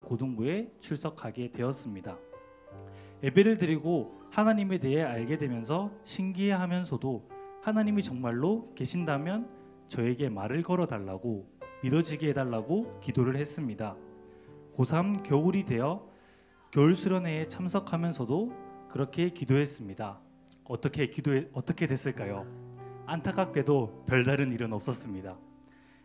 고등부에 출석하게 되었습니다. 예배를 드리고 하나님에 대해 알게 되면서 신기해하면서도 하나님이 정말로 계신다면 저에게 말을 걸어달라고, 믿어지게 해달라고 기도를 했습니다. 고3 겨울이 되어 겨울 수련회에 참석하면서도 그렇게 기도했습니다. 어떻게 됐을까요? 안타깝게도 별다른 일은 없었습니다.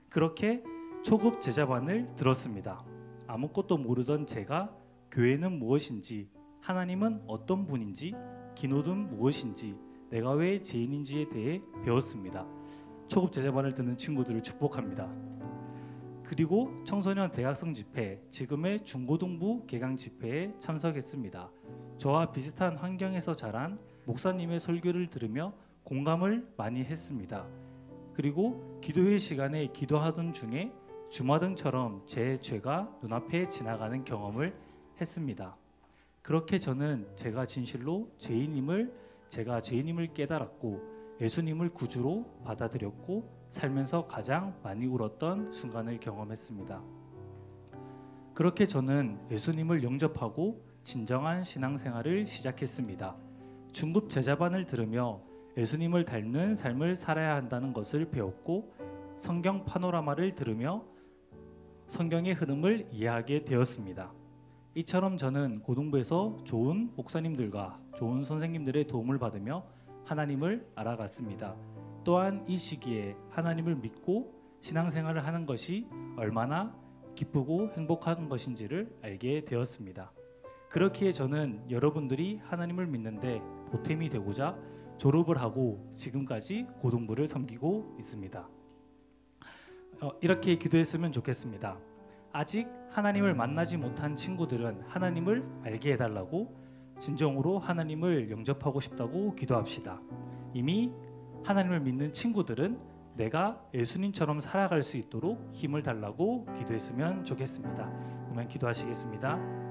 그렇게 초급 제자반을 들었습니다. 아무것도 모르던 제가 교회는 무엇인지, 하나님은 어떤 분인지, 기도는 무엇인지, 내가 왜 죄인인지에 대해 배웠습니다. 초급 제자반을 듣는 친구들을 축복합니다. 그리고 청소년 대학생 집회, 지금의 중고등부 개강 집회에 참석했습니다. 저와 비슷한 환경에서 자란 목사님의 설교를 들으며 공감을 많이 했습니다. 그리고 기도회 시간에 기도하던 중에 주마등처럼 제 죄가 눈앞에 지나가는 경험을 했습니다. 그렇게 저는 제가 진실로 제가 죄인임을 깨달았고 예수님을 구주로 받아들였고 살면서 가장 많이 울었던 순간을 경험했습니다. 그렇게 저는 예수님을 영접하고 진정한 신앙생활을 시작했습니다. 중급 제자반을 들으며 예수님을 닮는 삶을 살아야 한다는 것을 배웠고 성경 파노라마를 들으며 성경의 흐름을 이해하게 되었습니다. 이처럼 저는 고등부에서 좋은 목사님들과 좋은 선생님들의 도움을 받으며 하나님을 알아갔습니다. 또한 이 시기에 하나님을 믿고 신앙생활을 하는 것이 얼마나 기쁘고 행복한 것인지를 알게 되었습니다. 그렇기에 저는 여러분들이 하나님을 믿는데 보탬이 되고자 졸업을 하고 지금까지 고등부를 섬기고 있습니다. 이렇게 기도했으면 좋겠습니다. 아직 하나님을 만나지 못한 친구들은 하나님을 알게 해달라고 진정으로 하나님을 영접하고 싶다고 기도합시다. 이미 하나님을 믿는 친구들은 내가 예수님처럼 살아갈 수 있도록 힘을 달라고 기도했으면 좋겠습니다. 그러면 기도하시겠습니다.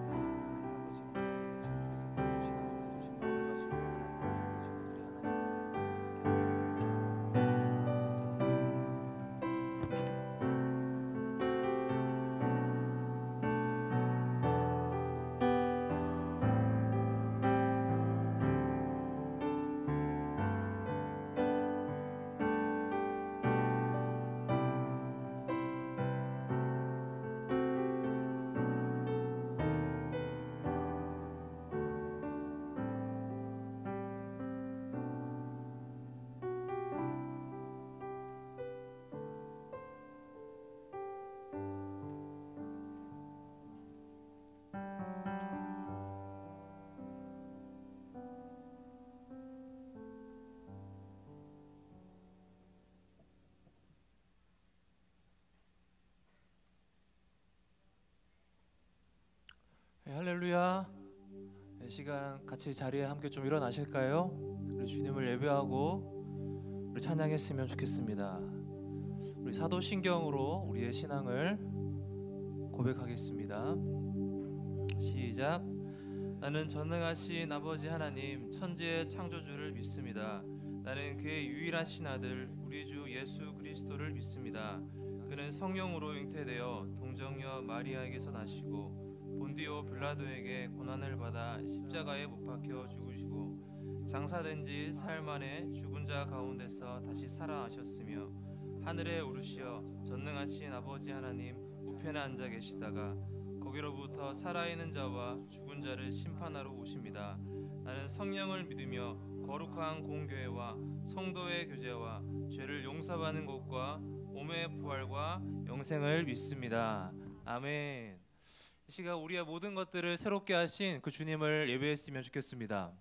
네, 할렐루야. 이 시간 같이 자리에 함께 좀 일어나실까요? 우리 주님을 예배하고 우리 찬양했으면 좋겠습니다. 우리 사도신경으로 우리의 신앙을 고백하겠습니다. 시작. 나는 전능하신 아버지 하나님 천지의 창조주를 믿습니다. 나는 그의 유일하신 아들 우리 주 예수 그리스도를 믿습니다. 그는 성령으로 잉태되어 동정녀 마리아에게서 나시고 본디오 빌라도에게 고난을 받아 십자가에 못 박혀 죽으시고 장사된 지 사흘 만에 죽은 자 가운데서 다시 살아나셨으며 하늘에 오르시어 전능하신 아버지 하나님 우편에 앉아 계시다가 거기로부터 살아있는 자와 죽은 자를 심판하러 오십니다. 나는 성령을 믿으며 거룩한 공교회와 성도의 교제와 죄를 용서받는 것과 몸의 부활과 영생을 믿습니다. 아멘. 이 시간 우리의 모든 것들을 새롭게 하신 그 주님을 예배했으면 좋겠습니다.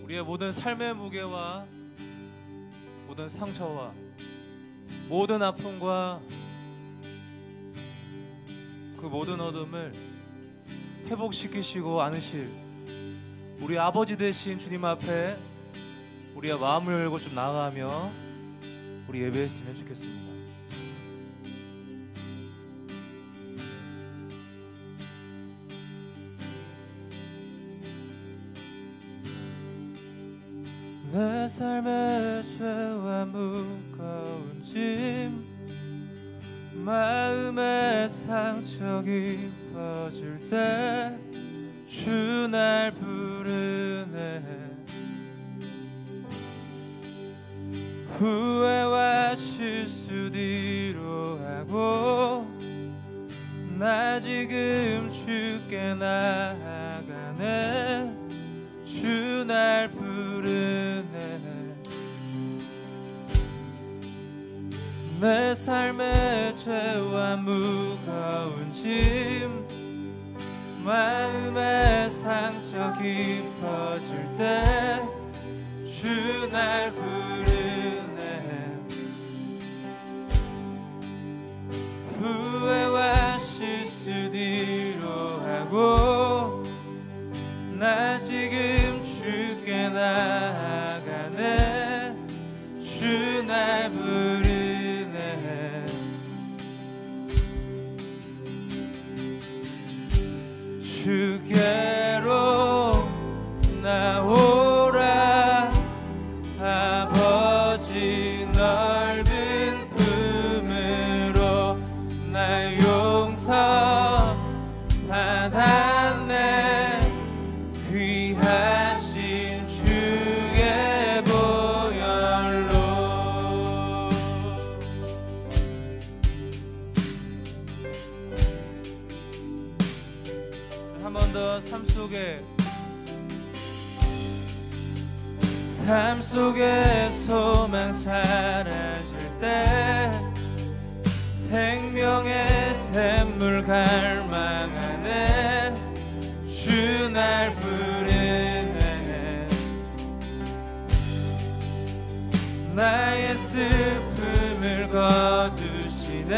우리의 모든 삶의 무게와 모든 상처와 모든 아픔과 그 모든 어둠을 회복시키시고 안으실 우리 아버지 되신 주님 앞에 우리의 마음을 열고 좀 나아가며 우리 예배했으면 좋겠습니다. 내 삶의 죄와 무거운 짐 마음의 상처 깊어질 때 주 날 부르네. 후회와 실수 뒤로 하고 나 지금 주께 나아가네. 주 날 부르네. 내 삶의 죄와 무거운 짐 마음의 상처 깊어질 때 주 날 부르네. 후회와 실수 뒤로 하고 나 지금 주께 나아가네. 주 날 부르네. 주께로 나오라. 아버지 넓은 품으로 나 용서받았네. 귀하신 주의 보혈로. 한 번 더. 삶 속에 소망 사라질 때 생명의 샘물 갈망하네. 주 날 부르네. 나의 슬픔을 거두시네.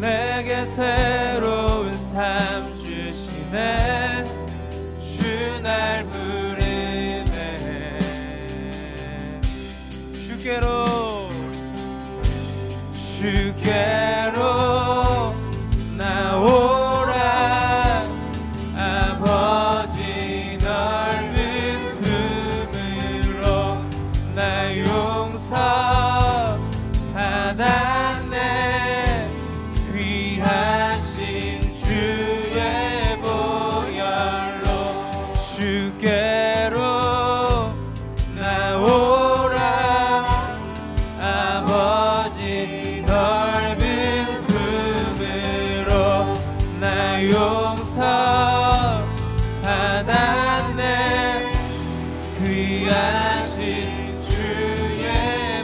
내게 새로운 삶 주시네. 주 날 부르네. 주께로 나오라. 아버지 넓은 품으로 나 용서받았네. 귀하신 주의 보혈로. 주께로 나오라. 아버지 넓은 품으로 나 용서받았네. 귀하신 주의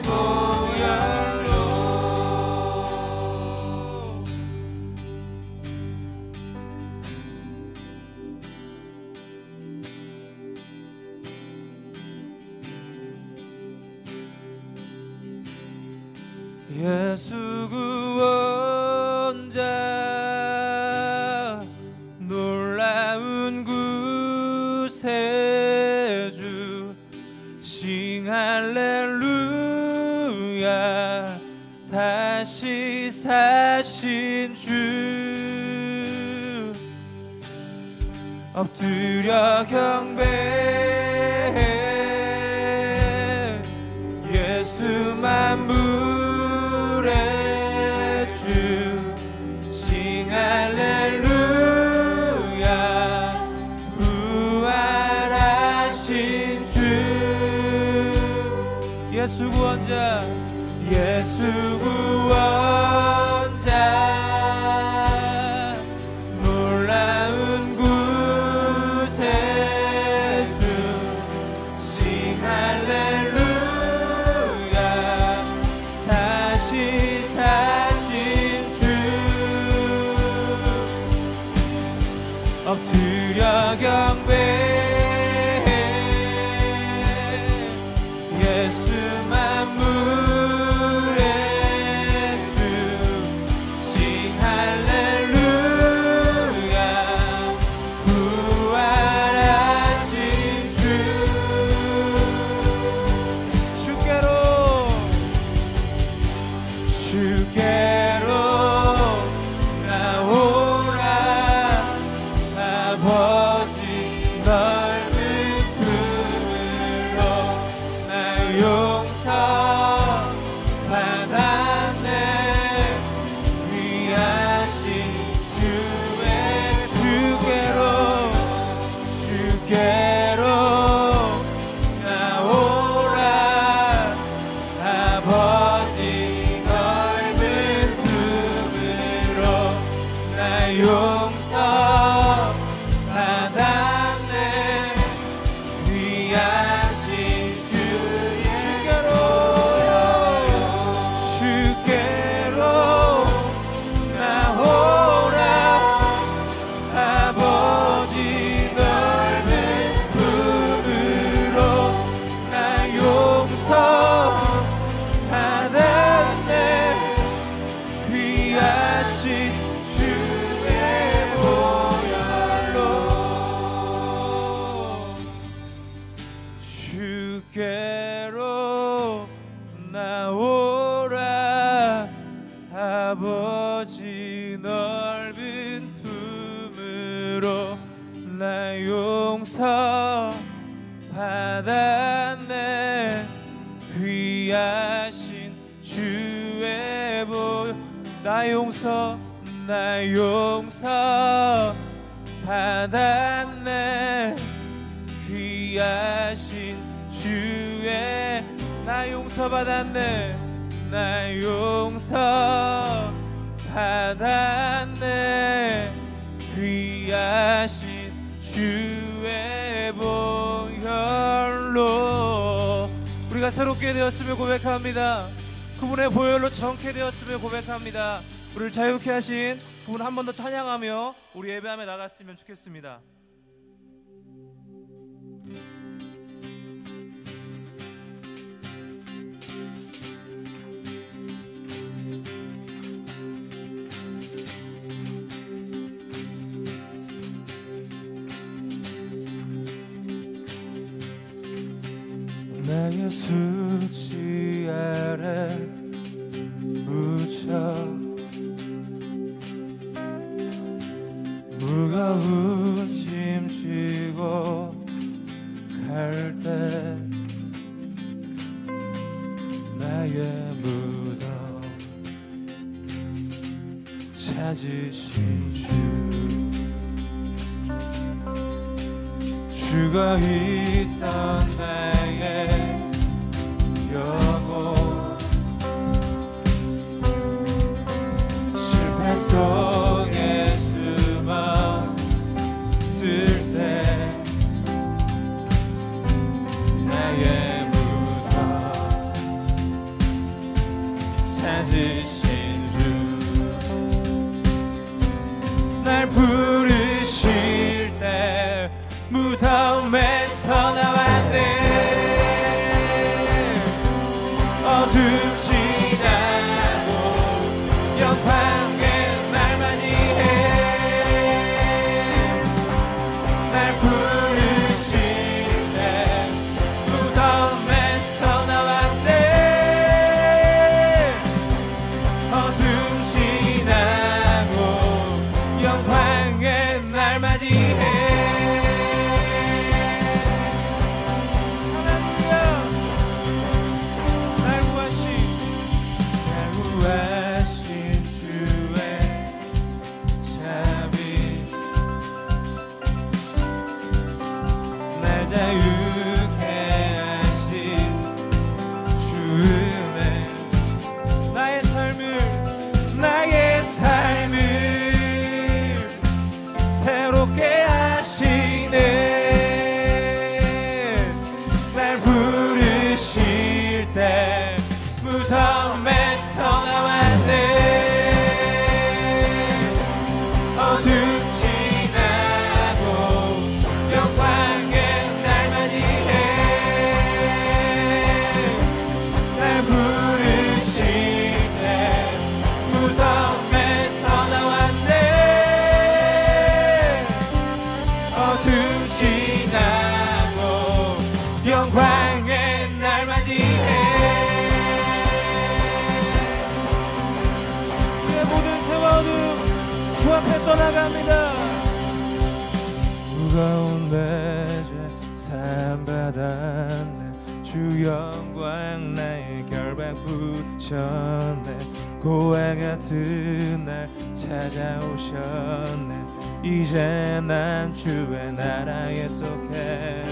보혈로. 예수 구원자 놀라운 구세주 싱 할렐루야. 다시 사신 주 엎드려 경배해. 예수 만물의 주 싱 할렐루야. 부활하신 주 예수 구원자. 예수 구원자 놀라운 구세주 싱 할렐루야. 다시 사신 주 엎드려 경배해. 예수 만물의 주 싱 할렐루야. 부활하신 주 주께로 나오라. 아버지 넓은 품으로 나 용서받았네. 주의 복 나 용서 받았네. 귀하신 주의 나 용서 받았네. 나 용서 받았네. 귀하신 주의 보혈로 우리가 새롭게 되었음을 고백합니다. 그분의 보혈로 정케 되었음을 고백합니다. 우리를 자유케 하신 그분 한 번 더 찬양하며 우리 예배함에 나갔으면 좋겠습니다. 나의 수치 아래 묻혀 무거운 짐 지고 갈 때 나의 무덤 찾으신 주가 있던 나의 영혼 실패 속에 숨어 있을 때 나의 무덤 찾으신 주 날 부르실 때 무덤에서 나왔네. 어둠 지나고 영광의 날 맞이해 날 부르실 때 무덤에서 나왔네. 어둠 지나고 영광의 날 맞이해 주 앞에 떠나갑니다. 무거운 내죄 산 받았네. 주 영광 나의 결박 붙였네. 고아 같은 날 찾아오셨네. 이제 난 주의 나라에 속했네.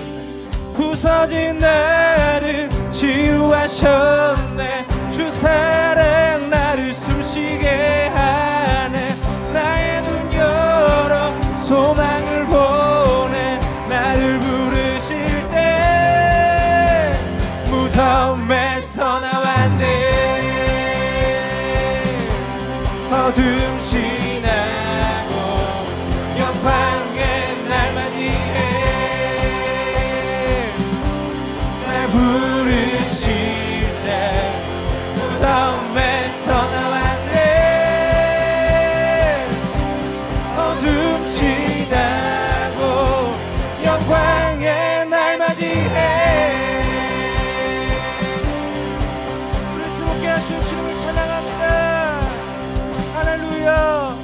부서진 나를 치유하셨네. 주 사랑 나를 숨쉬게 하네. 나의 눈 열어 소망을 보내. 나를 부르실 때 무덤에서 나왔네. 어둠 지나고 영광의 날 맞이해 날 부르실 때 무덤에서 나왔네. 어둠 지나고 영광의 날 맞이해 우리 주님께 하신 주님을 찬양합니다. 할렐루야.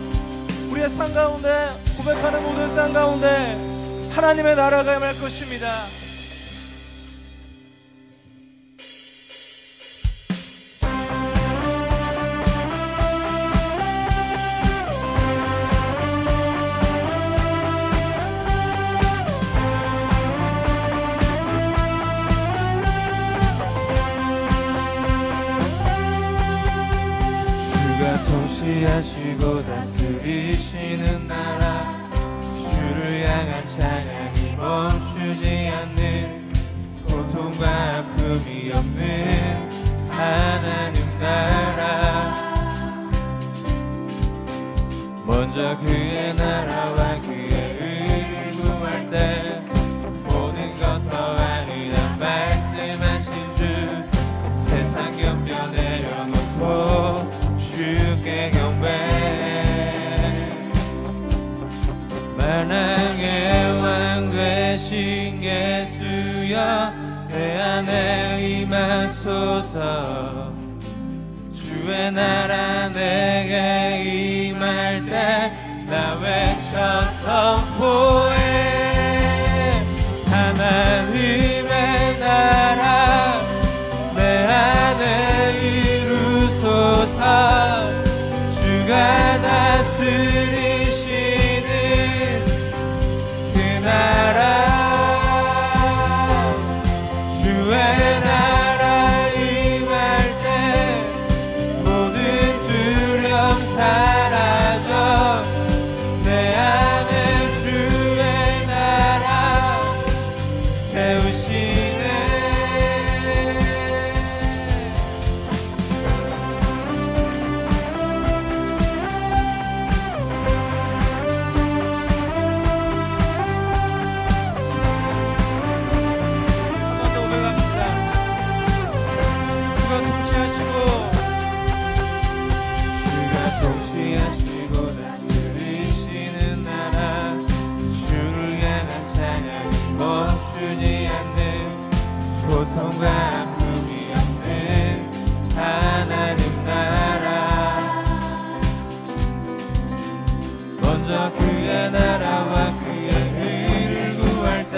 우리의 삶 가운데 고백하는 모든 땅 가운데 하나님의 나라가 임할 것입니다. 통치하시고 다스리시는 나라 주를 향한 찬양이 멈추지 않는 고통과 아픔이 없는 하나님 나라 먼저 그의 나라와 그의 의를 구할 때 모든 것 더하리라 말씀하신 주 세상 염려 내려놓고 주께 경배 만왕의 왕 되신 예수여 내 안에 임하소서 주의 나라 내게 임할 때 나 외쳐 선포해 하나님의 나라 내 안에 이루소서 주가 다스리시는 그 나라 주의 나라 임할 때 모든 두려움 사라져 내 안에 주의 나라 세우시네 고통과 아픔이 없는 하나님 나라 먼저 그의 나라와 그의 의를 구할 때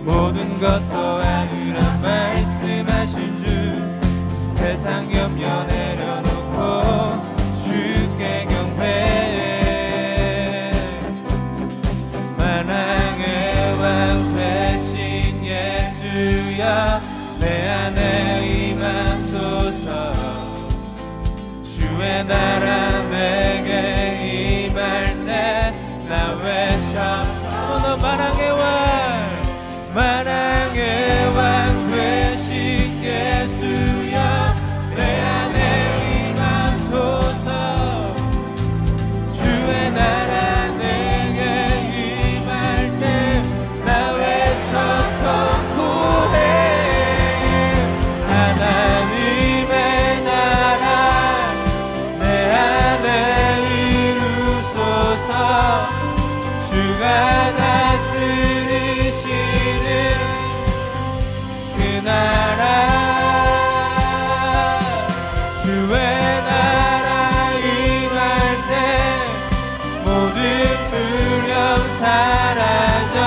모든 것 더하리라 말씀하신 주 세상 염려 내려놓고 주께 경배해 만왕의 왕 되신 예수여 내 안에 임하소서 주의 나라 내게 임할 때 나 외쳐 너 만왕의 왕 되신 예수여 내 안에 임하소서 주의 나라 내게 임할 때 나 외쳐 선포해 하나님의 나라 내 안에 이루소서 주가 다스리시는 그 나라 주의 나라 임할 때 모든 두려움 사라져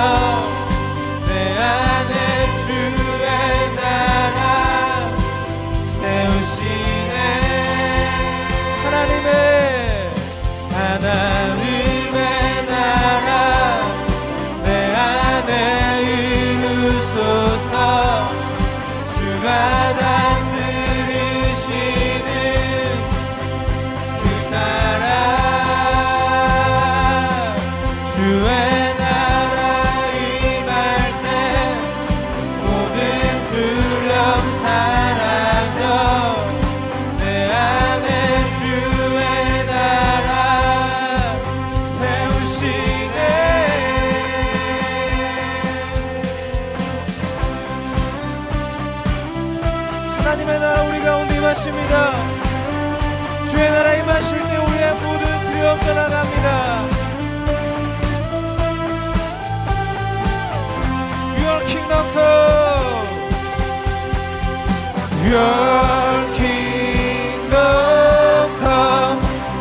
내 안에 주의 나라 세우시네 하나님의 나라 내 안에 이루소서 주가 다스리시는 그 나라 주의 나라 임할 때 모든 두려움 사라져 내 안에 주의 나라 세우시네 하나님의 나라 우리 가운데 임하십니다. 주의 나라 임하실 때 우리의 모든 두려움 떠나갑니다. Your kingdom come Your kingdom come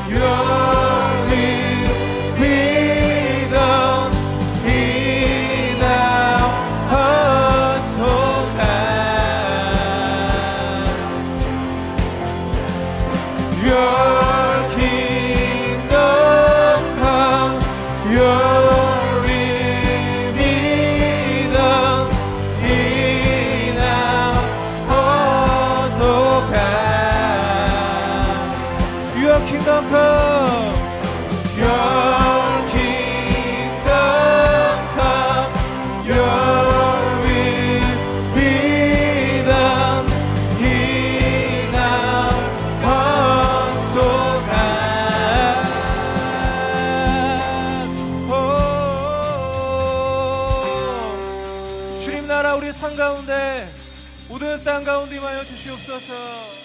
Your will be done in our hearts, O God. Your kingdom come, Your will be done in our hearts, O God. Your kingdom kingdom come. Your kingdom come. Your will be done. In our hearts, O God. 주님 나라 우리 산 가운데 모든 땅 가운데 임하여 주시옵소서.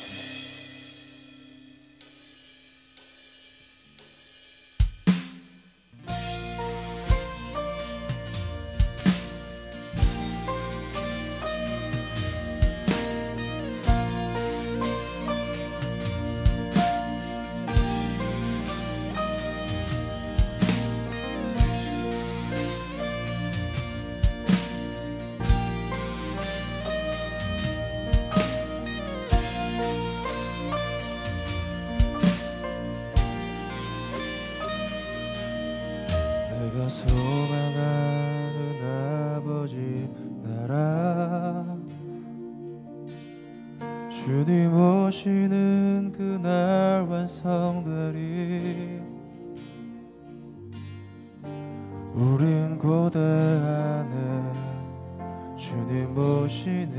내가 소망하는 아버지 나라 주님 오시는 그날 완성되리. 우린 고대하네 주님 오시는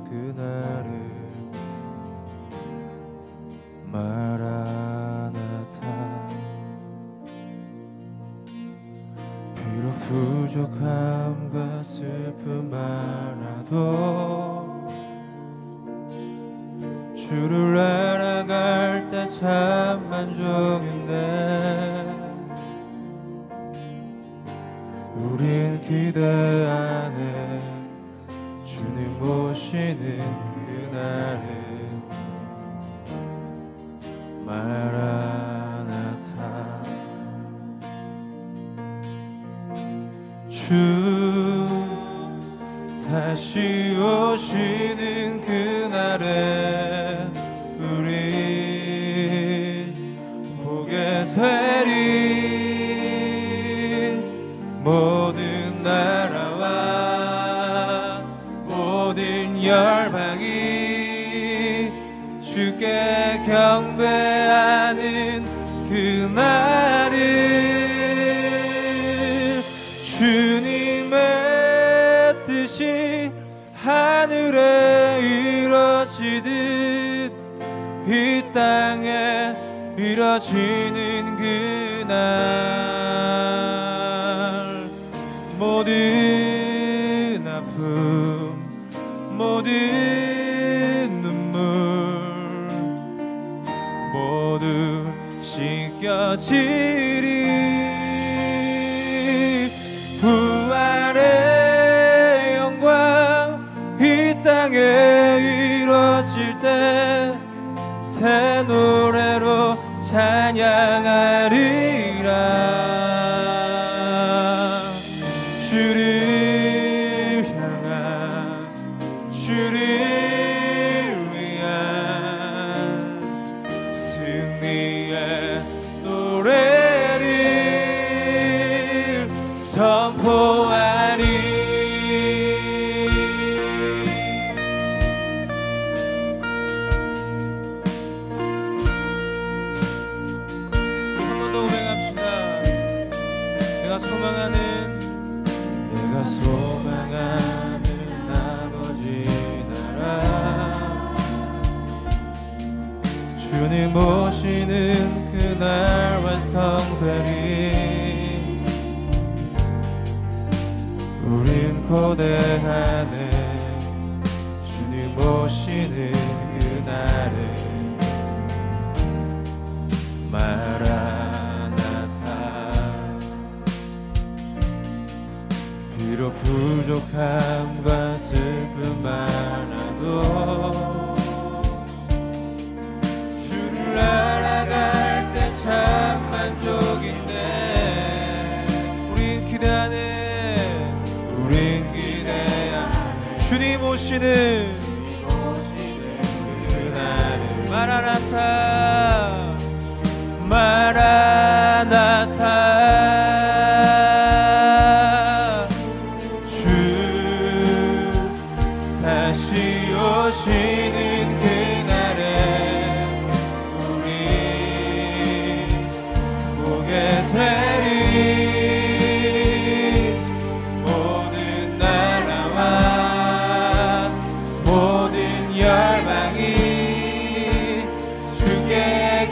그날을 마라나타. 비록 부족함과 슬픔 많아도 주를 알아갈 때 참 만족인데 우린 기대하네 주님 오시는 그날을 마라나타. 주 다시 오시는 그날에 우리 보게 되리. 모든 나라와 모든 열방이 주께 경배하는 그날을 주님의 뜻이 하늘에 이루어지듯 이 땅에 이루어지는 그날 모든 아픔 모든 눈물 모두 씻겨지리. 부활의 영광 이 땅에 이루어질 때 새 노래로 찬양하리라. 주를 향한 주를 위한 승리의 노래를 선포하리. 내가 소망하는 아버지 나라 주님 오시는 그날 완성되리. 우린 고대하네 주님 오시는 그날을 비록 부족함과 슬픔 많아도 주를 알아갈 때 참 만족인데 우린 기대하네 주님 오시는 그날을 마라나타 마라나타. 오시는 그날에 우리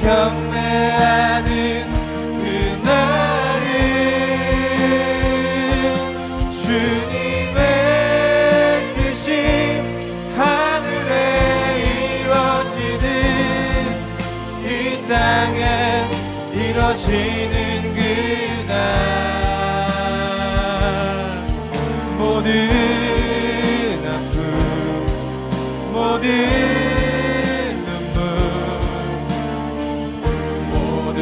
경배하는 그날은 주님의 뜻이 하늘에 이루어지는 이 땅에 이루어지는 그날 모든 아픔 모든 눈물 모두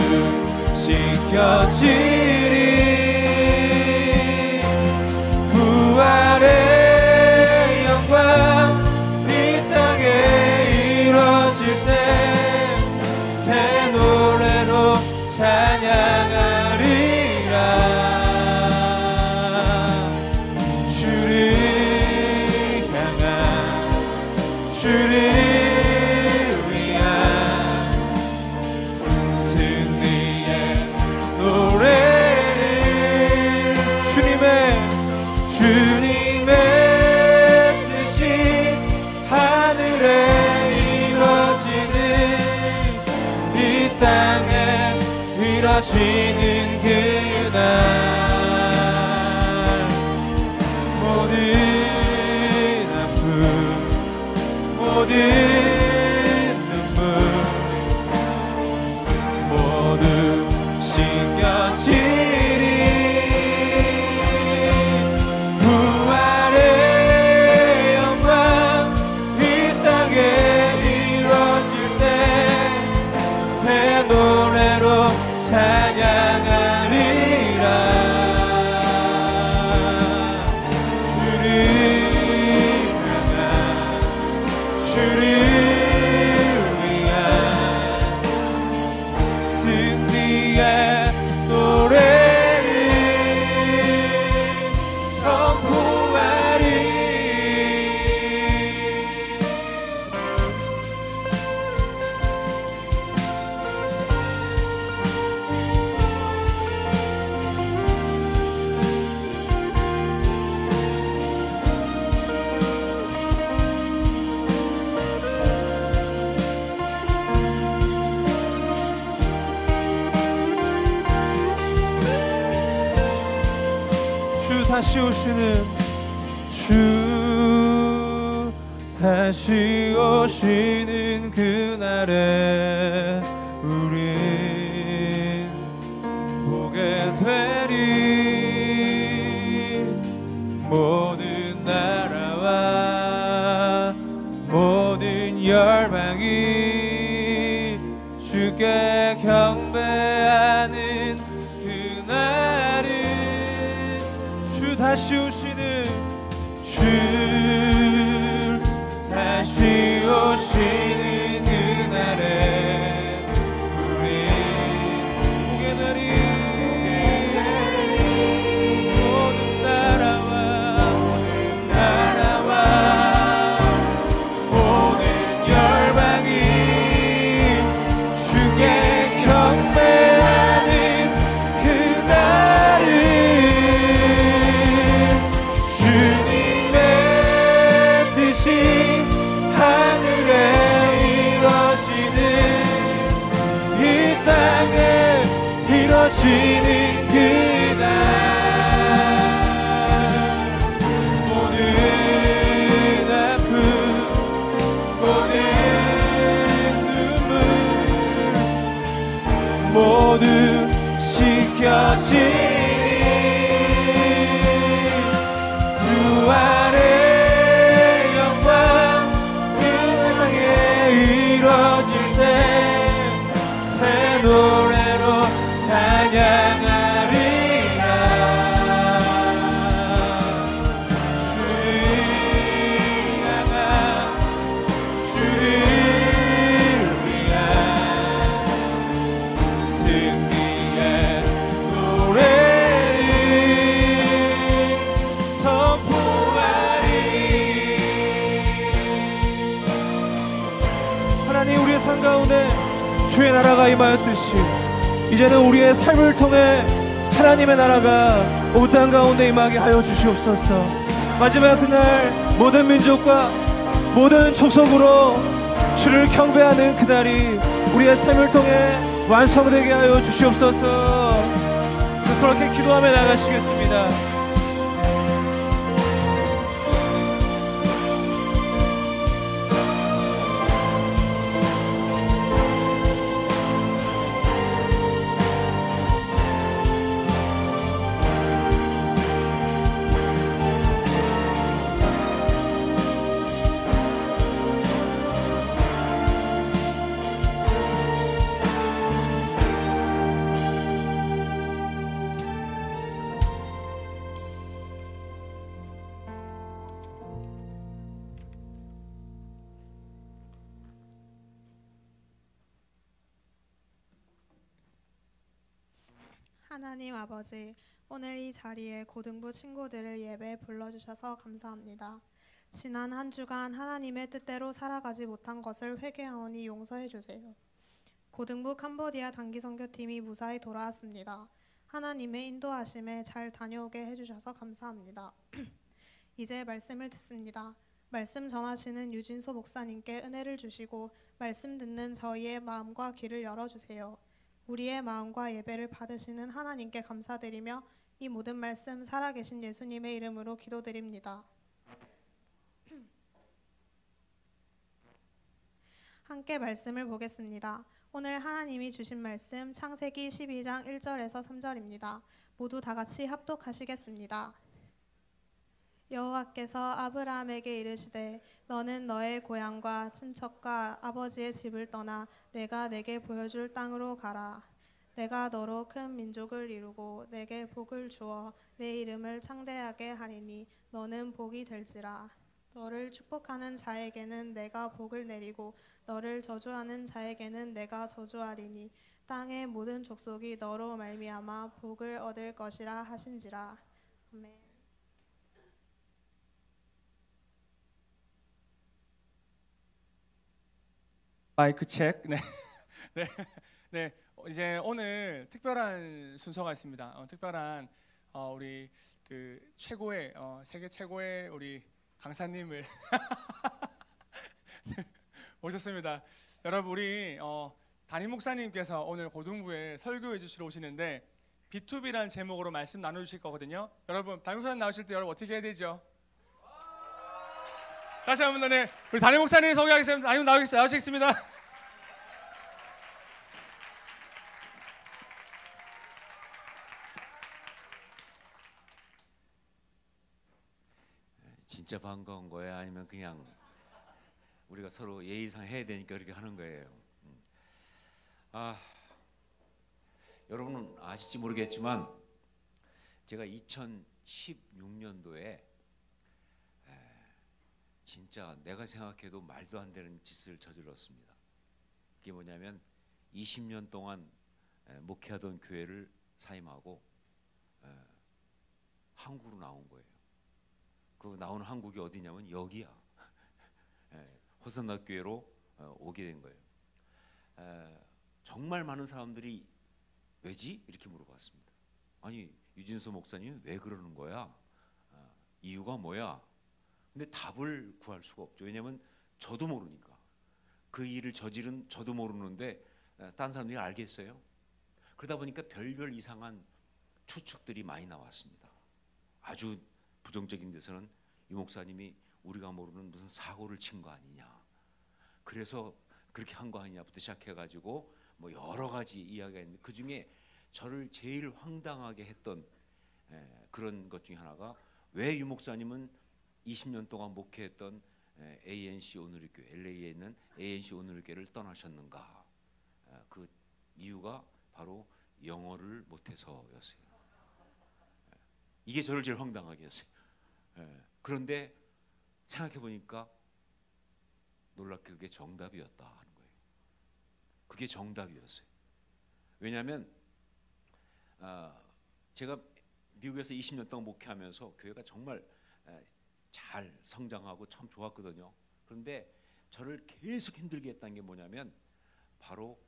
씻겨지리 부활의 영광 이 땅에 이루어질 때 새 노래로 찬양하리라 주를 향한 주를 위한 승리의 노래를 주님의 뜻이 하늘에 이루어지는 이 땅에 이루어지는 그날 모든 아픔 모든 눈물 모두 씻겨지리 부활의 영광 이 땅에 이루어질 때 새 노래로 찬양하리라 주를 향한 주를 위한 승리의 노래를 선포하리 다시 오시는 주 다시 오시는 그날에 우린 보게 되리 모든 나라와 모든 열방이 주께 경배하는 그날은 다시 오시는 주 다시 오시는 그날에 우리 보게 되리 모든 나라와 모든 열방이 주께 경배하는 그날은 주님의 뜻이 하늘에 이루어지는 이 땅에 이루어지는 그날 모든 아픔 모든 눈물 모두 씻겨지니 부활의 영광 그 땅에 이루어질 때 새 노래로 찬양하리라 주를 향한 주를 위한 승리의 노래를 선포하리 하나님 우리의 삶 가운데 주의 나라가 임하였듯이 이제는 우리의 삶을 통해 하나님의 나라가 온 땅 가운데 임하게 하여 주시옵소서. 마지막 그날 모든 민족과 모든 족속으로 주를 경배하는 그날이 우리의 삶을 통해 완성되게 하여 주시옵소서. 그렇게 기도하며 나가시겠습니다. 하나님 아버지, 오늘 이 자리에 고등부 친구들을 예배에 불러주셔서 감사합니다. 지난 한 주간 하나님의 뜻대로 살아가지 못한 것을 회개하오니 용서해 주세요. 고등부 캄보디아 단기 선교팀이 무사히 돌아왔습니다. 하나님의 인도하심에 잘 다녀오게 해주셔서 감사합니다. 이제 말씀을 듣습니다. 말씀 전하시는 유진소 목사님께 은혜를 주시고 말씀 듣는 저희의 마음과 귀를 열어주세요. 우리의 마음과 예배를 받으시는 하나님께 감사드리며 이 모든 말씀 살아계신 예수님의 이름으로 기도드립니다. 함께 말씀을 보겠습니다. 오늘 하나님이 주신 말씀 창세기 12장 1절에서 3절입니다. 모두 다 같이 합독하시겠습니다. 여호와께서 아브라함에게 이르시되 너는 너의 고향과 친척과 아버지의 집을 떠나 내가 내게 보여줄 땅으로 가라. 내가 너로 큰 민족을 이루고 내게 복을 주어 내 이름을 창대하게 하리니 너는 복이 될지라. 너를 축복하는 자에게는 내가 복을 내리고 너를 저주하는 자에게는 내가 저주하리니 땅의 모든 족속이 너로 말미암아 복을 얻을 것이라 하신지라. 아멘. 마이크 체크. 네. 네. 네. 이제 오늘 특별한 순서가 있습니다. 특별한 우리 그 최고의 세계 최고의 우리 강사님을 모셨습니다. 여러분, 우리 담임 목사님께서 오늘 고등부에 설교해 주시러 오시는데 B2B라는 제목으로 말씀 나눠 주실 거거든요. 여러분, 담임 목사님 나오실 때 여러분 어떻게 해야 되죠? 다시 한번 네, 우리 담임 목사님 소개하겠습니다. 담임 나오시겠습니다. 진짜 반가운 거야? 아니면 그냥 우리가 서로 예의상 해야 되니까 그렇게 하는 거예요? 여러분은 아실지 모르겠지만 제가 2016년도에 진짜 내가 생각해도 말도 안 되는 짓을 저질렀습니다. 그게 뭐냐면 20년 동안 목회하던 교회를 사임하고 한국으로 나온 거예요. 그 나온 한국이 어디냐면 여기야. 호선나 교회로 오게 된 거예요. 정말 많은 사람들이 왜지? 이렇게 물어봤습니다. 아니, 유진수 목사님 왜 그러는 거야? 이유가 뭐야? 근데 답을 구할 수가 없죠. 왜냐하면 저도 모르니까. 그 일을 저지른 저도 모르는데 딴 사람들이 알겠어요? 그러다 보니까 별별 이상한 추측들이 많이 나왔습니다. 아주 부정적인 데서는 유 목사님이 우리가 모르는 무슨 사고를 친 거 아니냐, 그래서 그렇게 한 거 아니냐부터 시작해가지고 뭐 여러 가지 이야기가 있는데 그 중에 저를 제일 황당하게 했던 그런 것 중에 하나가 왜 유 목사님은 20년 동안 목회했던 ANC 오늘의교회, LA에 있는 ANC 오늘의교회를 떠나셨는가? 그 이유가 바로 영어를 못해서였어요. 이게 저를 제일 황당하게 했어요. 그런데 생각해 보니까 놀랍게 그게 정답이었다 하는 거예요. 그게 정답이었어요. 왜냐하면 제가 미국에서 20년 동안 목회하면서 교회가 정말 잘 성장하고 참 좋았거든요. 그런데 저를 계속 힘들게 했던 게 뭐냐면 바로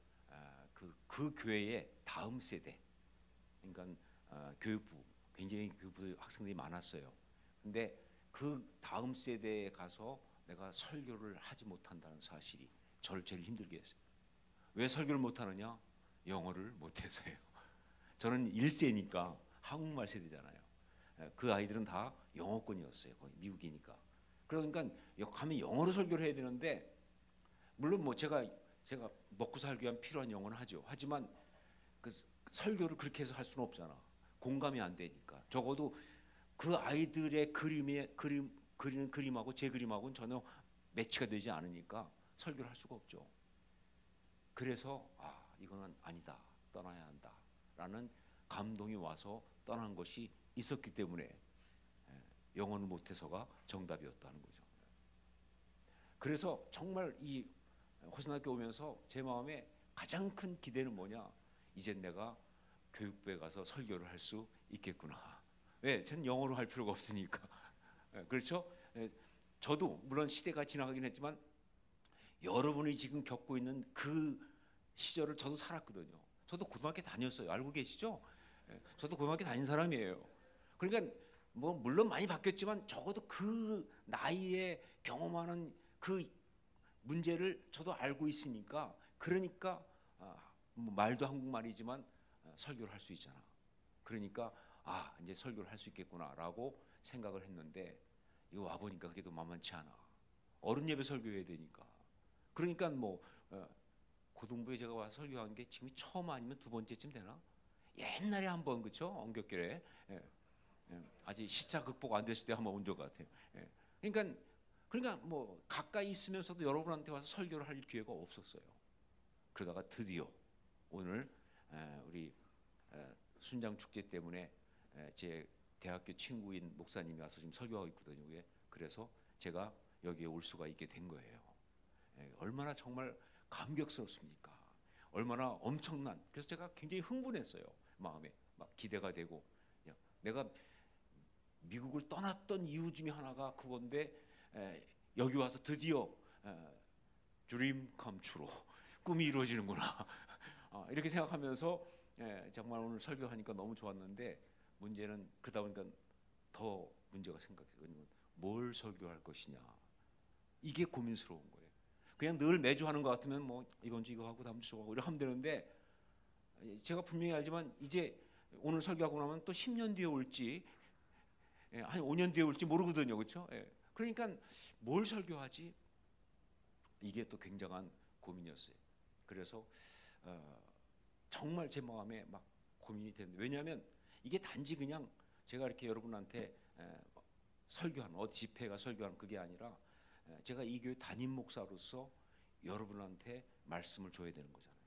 그 교회의 다음 세대, 그러니까 교육부, 굉장히 교육부 학생들이 많았어요. 근데 그 다음 세대에 가서 내가 설교를 하지 못한다는 사실이 저를 제일 힘들게 했어요. 왜 설교를 못하느냐? 영어를 못해서예요. 저는 1세니까 한국말 세대잖아요. 그 아이들은 다 영어권이었어요. 거의 미국이니까. 그러니까 가면 영어로 설교를 해야 되는데, 물론 뭐 제가 먹고 살기 위한 필요한 영어는 하죠. 하지만 그 설교를 그렇게 해서 할 수는 없잖아. 공감이 안 되니까. 적어도 그 아이들의 그리는 그림하고 제 그림하고는 전혀 매치가 되지 않으니까 설교를 할 수가 없죠. 그래서 이거는 아니다, 떠나야 한다라는 감동이 와서 떠난 것이 있었기 때문에 영어는 못해서가 정답이었다는 거죠. 그래서 정말 이 호신학교 오면서 제 마음에 가장 큰 기대는 뭐냐? 이젠 내가 교육부에 가서 설교를 할 수 있겠구나. 왜? 전 영어로 할 필요가 없으니까. 그렇죠? 저도 물론 시대가 지나가긴 했지만 여러분이 지금 겪고 있는 그 시절을 저도 살았거든요. 저도 고등학교 다녔어요. 알고 계시죠? 저도 고등학교 다닌 사람이에요. 그러니까 뭐 물론 많이 바뀌었지만 적어도 그 나이에 경험하는 그 문제를 저도 알고 있으니까, 그러니까 뭐 말도 한국말이지만 설교를 할 수 있잖아. 그러니까 이제 설교를 할 수 있겠구나라고 생각을 했는데, 이거 와 보니까 그게 또 만만치 않아. 어른 예배 설교해야 되니까. 그러니까 뭐 고등부에 제가 와서 설교한 게 지금 처음 아니면 두 번째쯤 되나? 옛날에 한번, 그렇죠? 언격결에 아직 시차 극복 안 됐을 때 한번 온 적 같아요. 그러니까 뭐 가까이 있으면서도 여러분한테 와서 설교를 할 기회가 없었어요. 그러다가 드디어 오늘 우리 순장 축제 때문에 제 대학교 친구인 목사님이 와서 지금 설교하고 있거든요. 그래서 제가 여기에 올 수가 있게 된 거예요. 얼마나 정말 감격스럽습니까? 얼마나 엄청난. 그래서 제가 굉장히 흥분했어요. 마음에 막 기대가 되고, 내가 미국을 떠났던 이유 중에 하나가 그건데, 여기 와서 드디어 dream come true, 꿈이 이루어지는구나. 이렇게 생각하면서 정말 오늘 설교하니까 너무 좋았는데, 문제는 그러다 보니까 더 문제가 생각해요. 뭘 설교할 것이냐, 이게 고민스러운 거예요. 그냥 늘 매주 하는 것 같으면 뭐 이번 주 이거 하고 다음 주 저거 하고 이렇게 하면 되는데, 제가 분명히 알지만 이제 오늘 설교하고 나면 또 10년 뒤에 올지 한 5년 뒤에 올지 모르거든요. 그렇죠? 그러니까 뭘 설교하지? 이게 또 굉장한 고민이었어요. 그래서 정말 제 마음에 막 고민이 됐는데, 왜냐하면 이게 단지 그냥 제가 이렇게 여러분한테 설교하는, 어디 집회가 설교하는 그게 아니라, 제가 이 교회 담임 목사로서 여러분한테 말씀을 줘야 되는 거잖아요.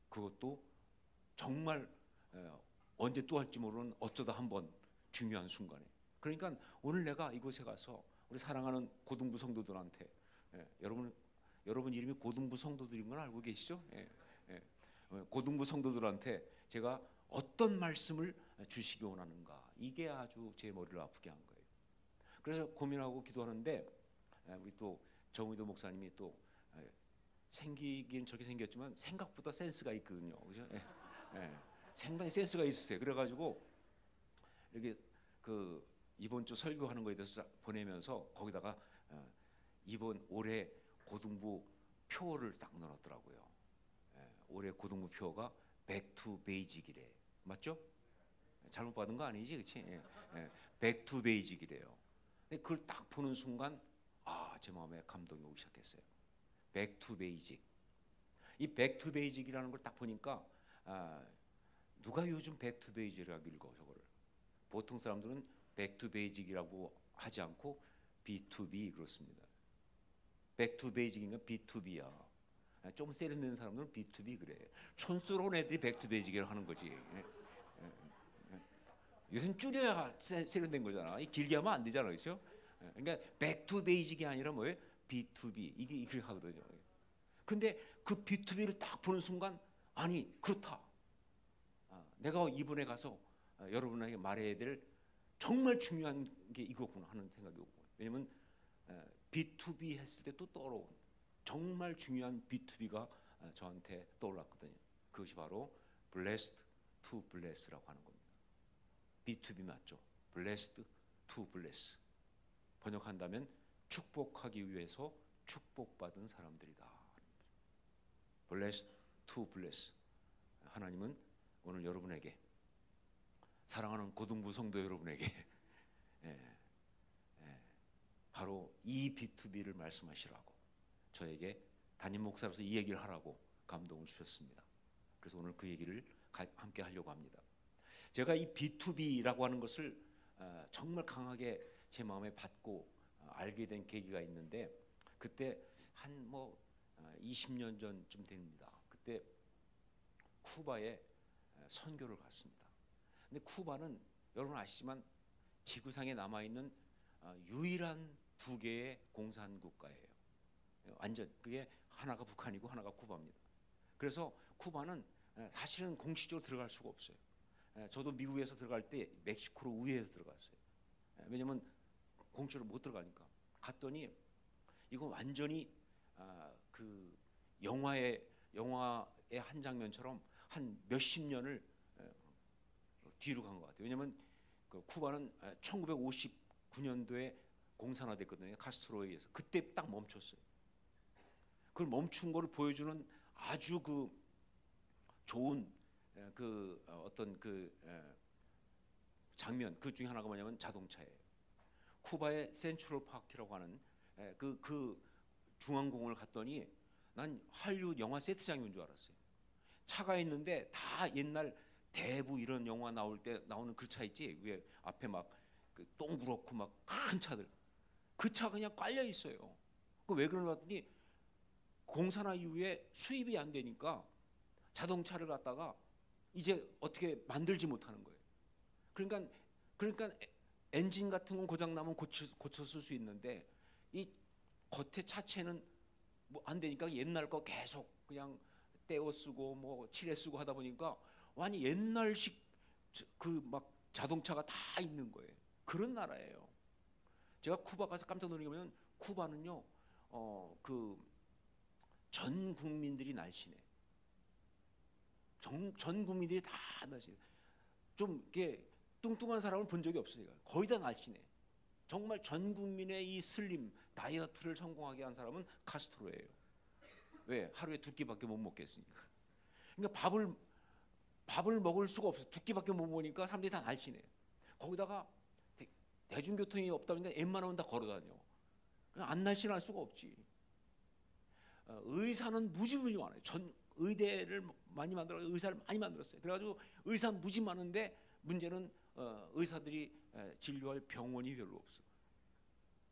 그것도 정말 언제 또 할지 모르는 어쩌다 한번 중요한 순간에. 그러니까 오늘 내가 이곳에 가서 우리 사랑하는 고등부 성도들한테, 여러분 이름이 고등부 성도들인 건 알고 계시죠? 고등부 성도들한테 제가 어떤 말씀을 주시기 원하는가, 이게 아주 제 머리를 아프게 한 거예요. 그래서 고민하고 기도하는데, 우리 또 정의도 목사님이 또 생기긴 저렇게 생겼지만 생각보다 센스가 있거든요. 그죠? 상당히 센스가 있으세요. 그래가지고 이렇게 그 이번 주 설교하는 거에 대해서 보내면서 거기다가 이번 올해 고등부 표어를 딱 넣어놨더라고요. 올해 고등부 표어가 Back to Basic이래. 맞죠? 잘못 받은 거 아니지, 그렇지? Back to Basic이래요. 근데 그걸 딱 보는 순간 제 마음에 감동이 오기 시작했어요. Back to Basic. 이 Back to Basic이라는 걸 딱 보니까 누가 요즘 Back to Basic이라고 읽어 저거를? 보통 사람들은 Back to Basic이라고 하지 않고 B2B 그렇습니다. Back to Basic인가 B2B야. 좀 세련된 사람들은 B2B 그래. 촌스러운 애들이 Back to Basic이라고 하는 거지. 요즘 줄여야 세련된 거잖아. 길게 하면 안 되잖아, 그렇죠? 그러니까 Back to Basic이 아니라 뭐예요? B2B 이게 이렇게 하거든요. 근데 그 B2B를 딱 보는 순간, 아니 그렇다. 내가 이번에 가서 여러분에게 말해야 될 정말 중요한 게 이거구나 하는 생각이 오고, 왜냐면 B2B 했을 때 또 떠오른 정말 중요한 B2B가 저한테 떠올랐거든요. 그것이 바로 Blessed to Bless라고 하는 겁니다. B2B 맞죠? Blessed to Bless. 번역한다면 축복하기 위해서 축복받은 사람들이다. blessed to bless. 하나님은 오늘 여러분에게, 사랑하는 고등부 성도 여러분에게 바로 이 B2B를 말씀하시라고, 저에게 담임 목사로서 이 얘기를 하라고 감동을 주셨습니다. 그래서 오늘 그 얘기를 함께 하려고 합니다. 제가 이 B2B라고 하는 것을 정말 강하게 제 마음에 받고 알게 된 계기가 있는데, 그때 한 20년 전쯤 됩니다. 그때 쿠바에 선교를 갔습니다. 근데 쿠바는 여러분 아시지만 지구상에 남아 있는 유일한 두 개의 공산 국가예요. 완전 그게 하나가 북한이고 하나가 쿠바입니다. 그래서 쿠바는 사실은 공식적으로 들어갈 수가 없어요. 저도 미국에서 들어갈 때 멕시코로 우회해서 들어갔어요. 왜냐면 공식적으로 못 들어가니까. 갔더니 이건 완전히 그 영화의 한 장면처럼 한 몇십 년을 뒤로 간 것 같아요. 왜냐면 그 쿠바는 1959년도에 공산화됐거든요. 카스트로에 의해서. 그때 딱 멈췄어요. 그걸 멈춘 거를 보여주는 아주 그 좋은 그 어떤 그 장면, 그 중에 하나가 뭐냐면 자동차예요. 쿠바의 센트럴 파크라고 하는 그 중앙공원을 갔더니 난 할리우드 영화 세트장인 줄 알았어요. 차가 있는데 다 옛날 대부 이런 영화 나올 때 나오는 그 차 있지, 위에 앞에 막 동그랗고 막 큰 차들, 그 차 그냥 깔려 있어요. 그 왜 그러나 봤더니 공산화 이후에 수입이 안 되니까 자동차를 갖다가 이제 어떻게 만들지 못하는 거예요. 그러니까 엔진 같은 건 고장 나면 고쳐 쓸 수 있는데 이 겉에 차체는 뭐 안 되니까 옛날 거 계속 그냥 떼어 쓰고 뭐 칠해 쓰고 하다 보니까 완전 옛날식 그 막 자동차가 다 있는 거예요. 그런 나라예요. 제가 쿠바 가서 깜짝 놀란 게 뭐냐면, 쿠바는요 그 전 국민들이 날씬해. 전 국민들이 다 날씬해. 좀 이렇게 뚱뚱한 사람을 본 적이 없어요. 거의 다 날씬해. 정말 전 국민의 이 슬림 다이어트를 성공하게 한 사람은 카스트로예요. 왜? 하루에 두 끼밖에 못 먹겠으니까. 그러니까 밥을 먹을 수가 없어. 두 끼밖에 못 먹으니까 사람들이 다 날씬해. 거기다가 대중교통이 없다 보니까 웬만하면 다 걸어다녀. 그냥 안 날씬할 수가 없지. 의사는 무지무지 많아요. 전 의대를 많이 의사를 많이 만들었어요. 그래가지고 의사 무지 많은데 문제는 의사들이 진료할 병원이 별로 없어.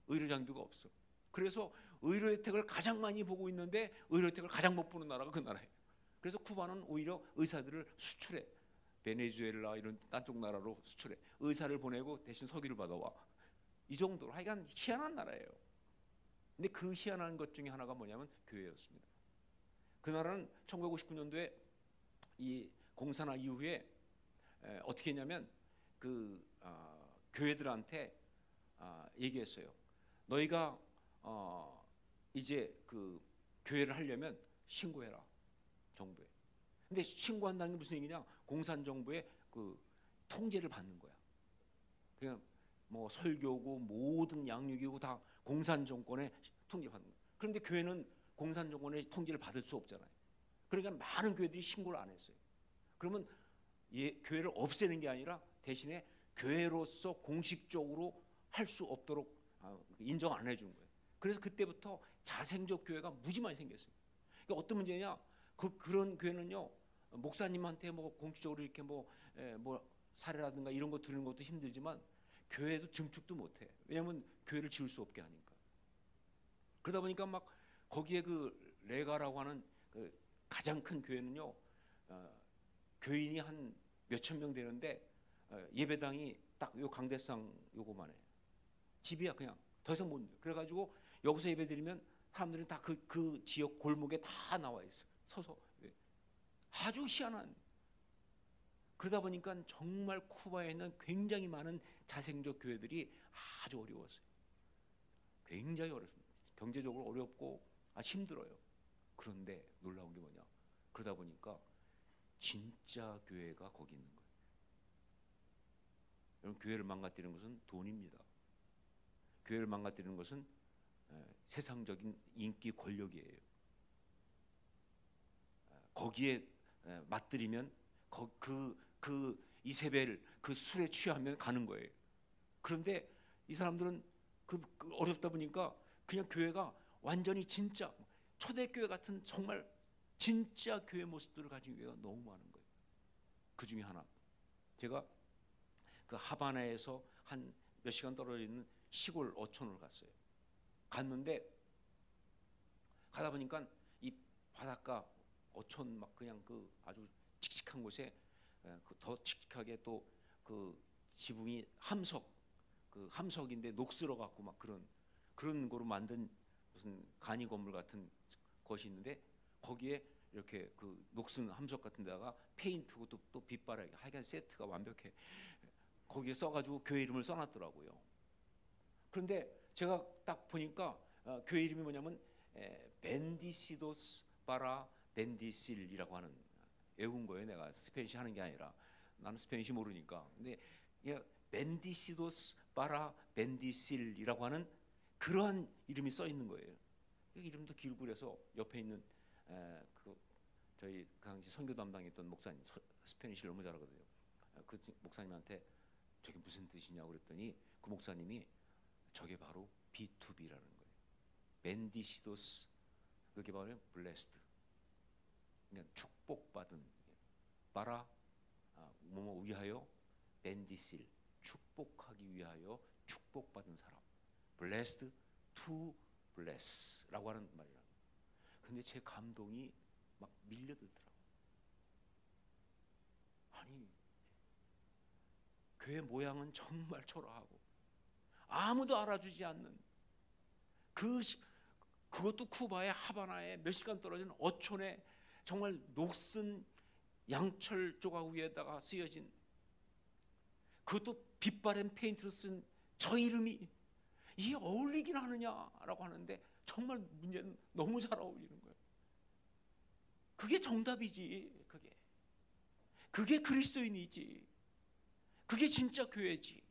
의료 장비가 없어. 그래서 의료 혜택을 가장 많이 보고 있는데 의료 혜택을 가장 못 보는 나라가 그 나라예요. 그래서 쿠바는 오히려 의사들을 수출해. 베네수엘라 이런 딴 쪽 나라로 수출해. 의사를 보내고 대신 석유를 받아와. 이 정도로 하여간 희한한 나라예요. 근데 그 희한한 것 중에 하나가 뭐냐면 교회였습니다. 그 나라는 1959년도에 이 공산화 이후에 어떻게 했냐면 그 교회들한테 얘기했어요. 너희가 이제 그 교회를 하려면 신고해라, 정부에. 근데 신고한다는 게 무슨 얘기냐? 공산 정부의 그 통제를 받는 거야. 그냥 뭐 설교고 모든 양육이고 다 공산 정권의 통제받는 거예요. 그런데 교회는 공산 정권의 통제를 받을 수 없잖아요. 그러니까 많은 교회들이 신고를 안 했어요. 그러면 교회를 없애는 게 아니라 대신에 교회로서 공식적으로 할 수 없도록 인정 안 해주는 거예요. 그래서 그때부터 자생적 교회가 무지 많이 생겼어요. 그러니까 어떤 문제냐? 그런 교회는요, 목사님한테 뭐 공식적으로 이렇게 뭐 사례라든가 이런 거 들는 것도 힘들지만 교회도 증축도 못해. 왜냐하면 교회를 지을 수 없게 하니까. 그러다 보니까 막 거기에 그 레가라고 하는 그 가장 큰 교회는요, 교인이 한 몇천 명 되는데 예배당이 딱 요 강대상 요거만 해요. 집이야 그냥. 더 이상 못 돼요. 그래가지고 여기서 예배 드리면 사람들이 다 그 지역 골목에 다 나와 있어요. 서서. 아주 희한한. 그러다 보니까 정말 쿠바에 있는 굉장히 많은 자생적 교회들이 아주 어려웠어요. 굉장히 어렵습니다. 경제적으로 어렵고 힘들어요. 그런데 놀라운 게 뭐냐? 그러다 보니까 진짜 교회가 거기 있는 거예요. 여러분, 교회를 망가뜨리는 것은 돈입니다. 교회를 망가뜨리는 것은 세상적인 인기, 권력이에요. 거기에 맞들이면 그 이세벨 그 술에 취하면 가는 거예요. 그런데 이 사람들은 그 어렵다 보니까 그냥 교회가 완전히 진짜 초대교회 같은 정말 진짜 교회 모습들을 가진 교회가 너무 많은 거예요. 그 중에 하나, 제가 그 하바나에서 한 몇 시간 떨어져 있는 시골 어촌을 갔어요. 갔는데 가다 보니까 이 바닷가 어촌 막 그냥 그 아주 칙칙한 곳에 더 칙칙하게 또 그 지붕이 함석인데 녹슬어 갖고 막 그런 거로 만든 무슨 간이 건물 같은 것이 있는데 거기에 이렇게 그 녹슨 함석 같은 데다가 페인트고 또 빛바라기 하여간 세트가 완벽해. 거기에 써가지고 교회 이름을 써놨더라고요. 그런데 제가 딱 보니까 교회 이름이 뭐냐면 벤디시도스 바라 벤디실이라고 하는, 외운 거예요. 내가 스페니시 하는 게 아니라, 나는 스페니시 모르니까. 근데 벤디시도스 바라 벤디실이라고 하는 그러한 이름이 써 있는 거예요. 이름도 길고 그래서 옆에 있는 저희 그 당시 선교 담당했던 목사님, 스페니시를 너무 잘하거든요. 그 목사님한테 저게 무슨 뜻이냐고 그랬더니 그 목사님이 저게 바로 B2B라는 거예요. 벤디시도스, 그게 바로 블레스드, 그러니까 축복받은, 바라 뭐뭐 위하여, 벤디실 축복하기 위하여 축복받은 사람, blessed to bless라고 하는 말이라. 근데 제 감동이 막 밀려들더라고. 아니, 교회 모양은 정말 초라하고 아무도 알아주지 않는 그것도 쿠바의 하바나에 몇 시간 떨어진 어촌에 정말 녹슨 양철 조각 위에다가 쓰여진, 그것도 빛바랜 페인트로 쓴 저 이름이 이게 어울리긴 하느냐라고 하는데 정말 문제는 너무 잘 어울리는 거예요. 그게 정답이지. 그게 그리스도인이지. 그게 진짜 교회지.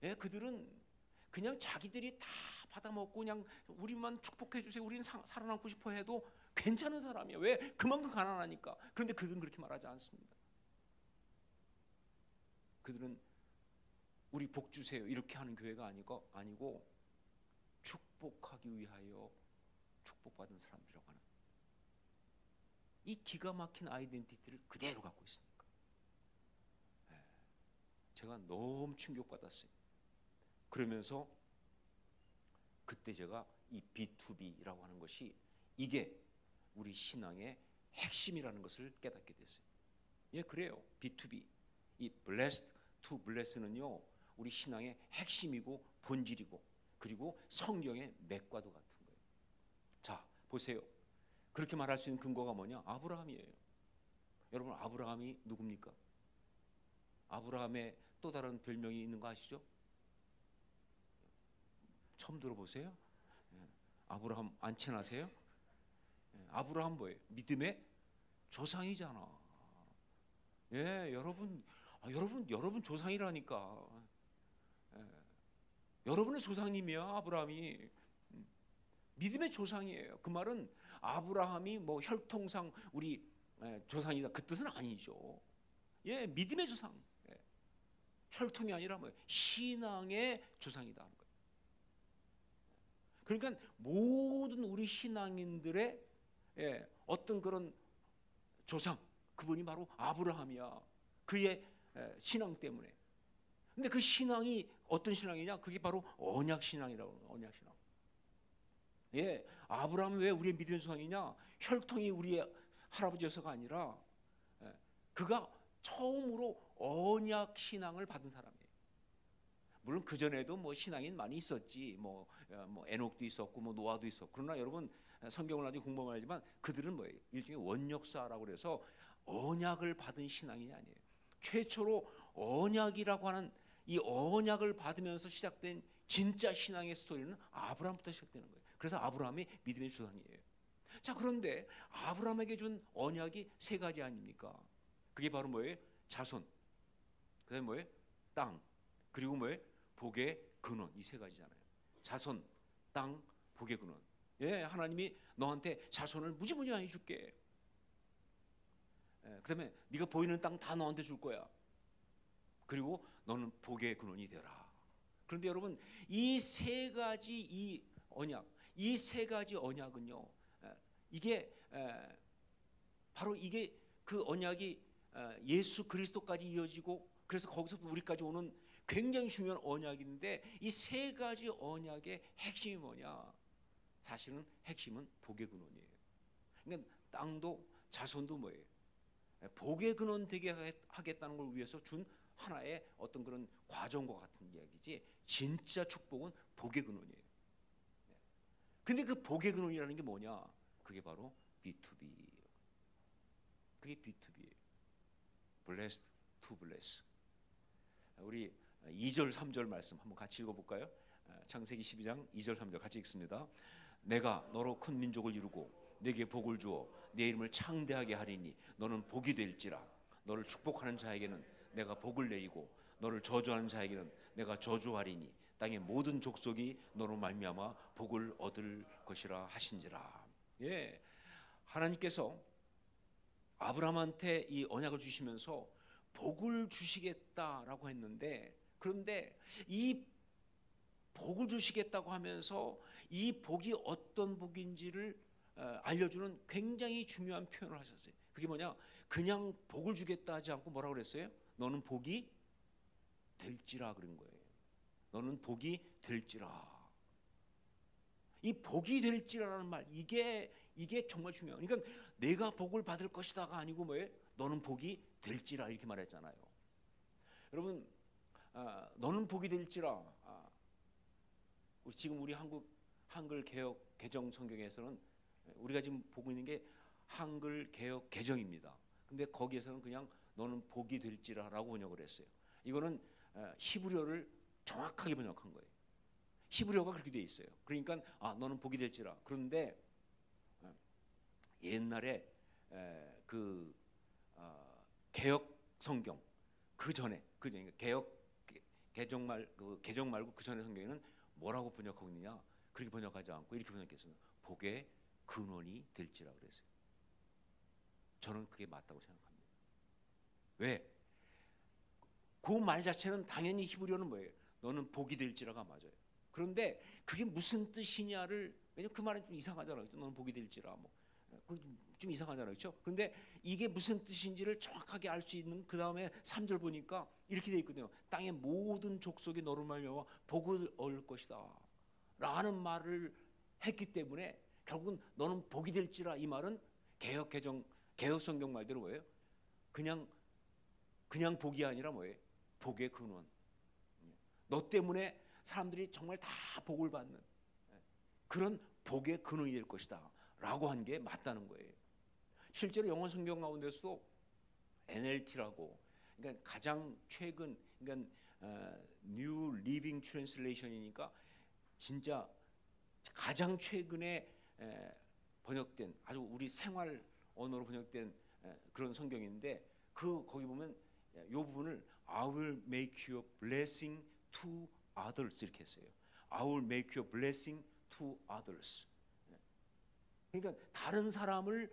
예, 그들은 그냥 자기들이 다 받아먹고 그냥 우리만 축복해 주세요, 우리는 살아남고 싶어 해도 괜찮은 사람이야. 왜? 그만큼 가난하니까. 그런데 그들은 그렇게 말하지 않습니다. 그들은 우리 복 주세요 이렇게 하는 교회가 아니고 축복하기 위하여 축복받은 사람들이라고 하는 이 기가 막힌 아이덴티티를 그대로 갖고 있으니까 제가 너무 충격받았어요. 그러면서 그때 제가 이 B2B라고 하는 것이 이게 우리 신앙의 핵심이라는 것을 깨닫게 됐어요. 예, 그래요. B2B, 이 blessed to bless는요, 우리 신앙의 핵심이고 본질이고 그리고 성경의 맥과도 같은 거예요. 자, 보세요. 그렇게 말할 수 있는 근거가 뭐냐? 아브라함이에요. 여러분, 아브라함이 누굽니까? 아브라함의 또 다른 별명이 있는 거 아시죠? 처음 들어보세요? 아브라함 안 친하세요? 아브라함 뭐예요? 믿음의 조상이잖아. 예, 여러분 조상이라니까. 여러분의 조상님이야, 아브라함이. 믿음의 조상이에요. 그 말은 아브라함이 뭐 혈통상 우리 조상이다 그 뜻은 아니죠. 예, 믿음의 조상. 예. 혈통이 아니라 뭐 신앙의 조상이다 하는 거예요. 그러니까 모든 우리 신앙인들의 어떤 그런 조상, 그분이 바로 아브라함이야. 그의 신앙 때문에. 근데 그 신앙이 어떤 신앙이냐? 그게 바로 언약 신앙이라고. 언약 신앙. 예, 아브라함은 왜 우리의 믿음의 조상이냐? 혈통이 우리의 할아버지여서가 아니라 그가 처음으로 언약 신앙을 받은 사람이에요. 물론 그 전에도 뭐 신앙인 많이 있었지. 뭐 에녹도 있었고 뭐 노아도 있었고. 그러나 여러분 성경을 아주 공부하면 알지만 그들은 뭐예요? 일종의 원역사라고 그래서 언약을 받은 신앙이 아니에요. 최초로 언약이라고 하는 이 언약을 받으면서 시작된 진짜 신앙의 스토리는 아브라함부터 시작되는 거예요. 그래서 아브라함이 믿음의 조상이에요. 자, 그런데 아브라함에게 준 언약이 세 가지 아닙니까? 그게 바로 뭐예요? 자손, 그다음에 뭐예요? 땅, 그리고 뭐예요? 복의 근원. 이 세 가지잖아요. 자손, 땅, 복의 근원. 예, 하나님이 너한테 자손을 무지무지하게 줄게. 예, 그다음에 네가 보이는 땅 다 너한테 줄 거야. 그리고 너는 복의 근원이 되라. 그런데 여러분, 이 세 가지 이 언약, 이 세 가지 언약은요, 이게 바로 이게 그 언약이 예수 그리스도까지 이어지고, 그래서 거기서 우리까지 오는 굉장히 중요한 언약인데, 이 세 가지 언약의 핵심이 뭐냐? 사실은 핵심은 복의 근원이에요. 그러니까 땅도 자손도 뭐예요? 복의 근원 되게 하겠다는 걸 위해서 준 하나의 어떤 그런 과정과 같은 이야기지, 진짜 축복은 복의 근원이에요. 근데 그 복의 근원이라는 게 뭐냐? 그게 바로 B2B. 그게 B2B예요. Blessed to bless. 우리 2절 3절 말씀 한번 같이 읽어볼까요? 창세기 12장 2절 3절 같이 읽습니다. 내가 너로 큰 민족을 이루고 내게 복을 주어 내 이름을 창대하게 하리니 너는 복이 될지라. 너를 축복하는 자에게는 내가 복을 내리고 너를 저주하는 자에게는 내가 저주하리니 땅의 모든 족속이 너로 말미암아 복을 얻을 것이라 하신지라. 예, 하나님께서 아브라함한테 이 언약을 주시면서 복을 주시겠다라고 했는데, 그런데 이 복을 주시겠다고 하면서 이 복이 어떤 복인지를 알려주는 굉장히 중요한 표현을 하셨어요. 그게 뭐냐? 그냥 복을 주겠다 하지 않고 뭐라고 그랬어요? 너는 복이 될지라 그런 거예요. 너는 복이 될지라. 이 복이 될지라는 말, 이게 정말 중요해요. 그러니까 내가 복을 받을 것이다가 아니고 뭐예요? 너는 복이 될지라 이렇게 말했잖아요. 여러분, 너는 복이 될지라. 지금 우리 한글 개혁 개정 성경에서는 우리가 지금 보고 있는 게 한글 개혁 개정입니다. 근데 거기에서는 그냥 너는 복이 될지라라고 번역을 했어요. 이거는 히브리어를 정확하게 번역한 거예요. 히브리어가 그렇게 돼 있어요. 그러니까 너는 복이 될지라. 그런데 옛날에 그 개혁 성경 그 전에 개혁 개정 말고 그 전에 성경에는 뭐라고 번역하고 있느냐? 그렇게 번역하지 않고 이렇게 번역했어요. 복의 근원이 될지라 그랬어요. 저는 그게 맞다고 생각합니다. 왜? 그 말 자체는 당연히 히브리어는 뭐예요? 너는 복이 될지라가 맞아요. 그런데 그게 무슨 뜻이냐를, 왜냐면 그 말은 좀 이상하잖아요. 너는 복이 될지라 좀 이상하잖아요. 그렇죠? 그런데 이게 무슨 뜻인지를 정확하게 알 수 있는 그 다음에 3절 보니까 이렇게 돼 있거든요. 땅의 모든 족속이 너로 말미암아 복을 얻을 것이다 라는 말을 했기 때문에 결국은 너는 복이 될지라, 이 말은 개혁 성경 말대로 뭐예요? 그냥 복이 아니라 뭐예요? 복의 근원. 너 때문에 사람들이 정말 다 복을 받는 그런 복의 근원이 될 것이다 라고 한 게 맞다는 거예요. 실제로 영어 성경 가운데서도 NLT라고, 그러니까 가장 최근, 그러니까 New Living Translation이니까 진짜 가장 최근에 번역된, 아주 우리 생활 언어로 번역된 그런 성경인데, 거기 보면 이 부분을 I will make you a blessing to others 이렇게 했어요. I will make you a blessing to others. 그러니까 다른 사람을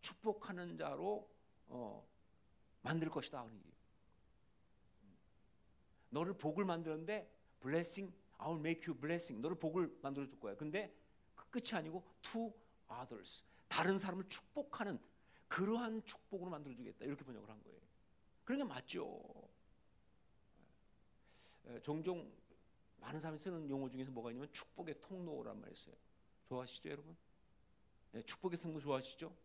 축복하는 자로 만들 것이다. 너를 복을 만드는데 blessing, I will make you blessing. 너를 복을 만들어 줄 거야. 근데 그 끝이 아니고 to others. 다른 사람을 축복하는 그러한 축복으로 만들어 주겠다. 이렇게 번역을 한 거예요. 그런 게 맞죠. 종종 많은 사람이 쓰는 용어 중에서 뭐가 있냐면 축복의 통로란 말이 있어요. 좋아하시죠, 여러분? 축복의 통로 좋아하시죠?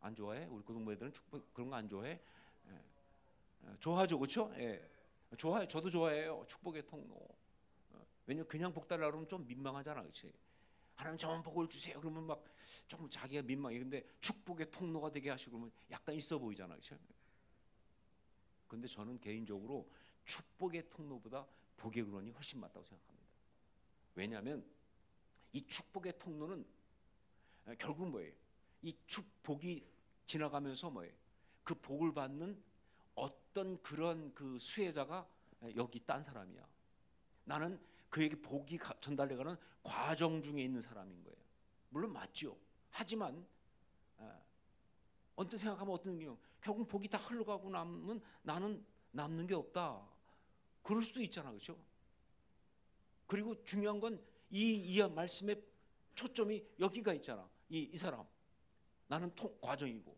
안 좋아해? 우리 고등부 애들은 축복 그런 거 안 좋아해? 좋아하죠, 그렇죠? 좋아해. 저도 좋아해요. 축복의 통로. 왜냐면 그냥 복 달라고 그러면 좀 민망하잖아, 그렇지? 하나님 저만 복을 주세요. 그러면 막 조금 자기가 민망해. 근데 축복의 통로가 되게 하시고 그러면 약간 있어 보이잖아, 그렇죠? 그런데 저는 개인적으로 축복의 통로보다 복의 근원이 훨씬 맞다고 생각합니다. 왜냐하면 이 축복의 통로는 결국 뭐예요? 이 축복이 지나가면서 뭐예요? 그 복을 받는 어떤 그런 그 수혜자가 여기 딴 사람이야. 나는 그에게 복이 전달되가는 과정 중에 있는 사람인 거예요. 물론 맞죠. 하지만 언뜻 생각하면 어떤 경우 결국 복이 다 흘러가고 남으면 나는 남는 게 없다. 그럴 수도 있잖아, 그렇죠? 그리고 중요한 건 이 말씀의 초점이 여기가 있잖아. 이 사람 나는 과정이고.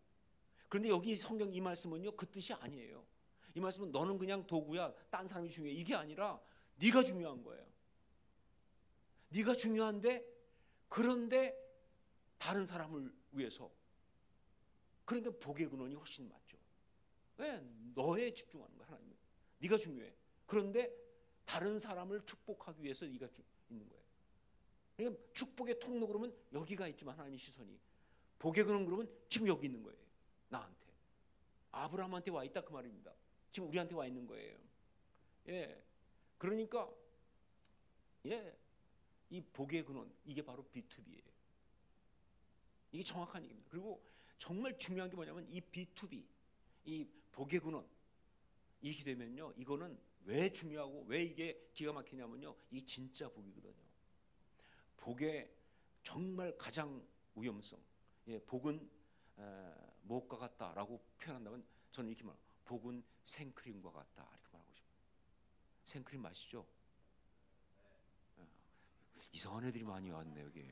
그런데 여기 성경 이 말씀은요 그 뜻이 아니에요. 이 말씀은 너는 그냥 도구야, 딴 사람이 중요해, 이게 아니라 네가 중요한 거예요. 네가 중요한데 그런데 다른 사람을 위해서. 그러니까 복의 근원이 훨씬 맞죠. 왜? 너에 집중하는 거야. 하나님은 네가 중요해. 그런데 다른 사람을 축복하기 위해서 네가 있는 거예요. 그러니까 축복의 통로 그러면 여기가 있지만 하나님의 시선이 복의 근원 그러면 지금 여기 있는 거예요. 나한테 아브라함한테 와 있다 그 말입니다. 지금 우리한테 와 있는 거예요. 예, 그러니까 이 복의 근원 이게 바로 B2B예요. 이게 정확한 얘기입니다. 그리고 정말 중요한 게 뭐냐면 이 B2B 이 복의 근원 이렇게 되면요 이거는 왜 중요하고 왜 이게 기가 막히냐면요 이게 진짜 복이거든요. 복의 정말 가장 위험성. 복은 무엇과 같다라고 표현한다면 저는 이렇게 말해요. 복은 생크림과 같다 이렇게 말하고 싶어요. 생크림 마시죠? 이상한 애들이 많이 왔네 여기.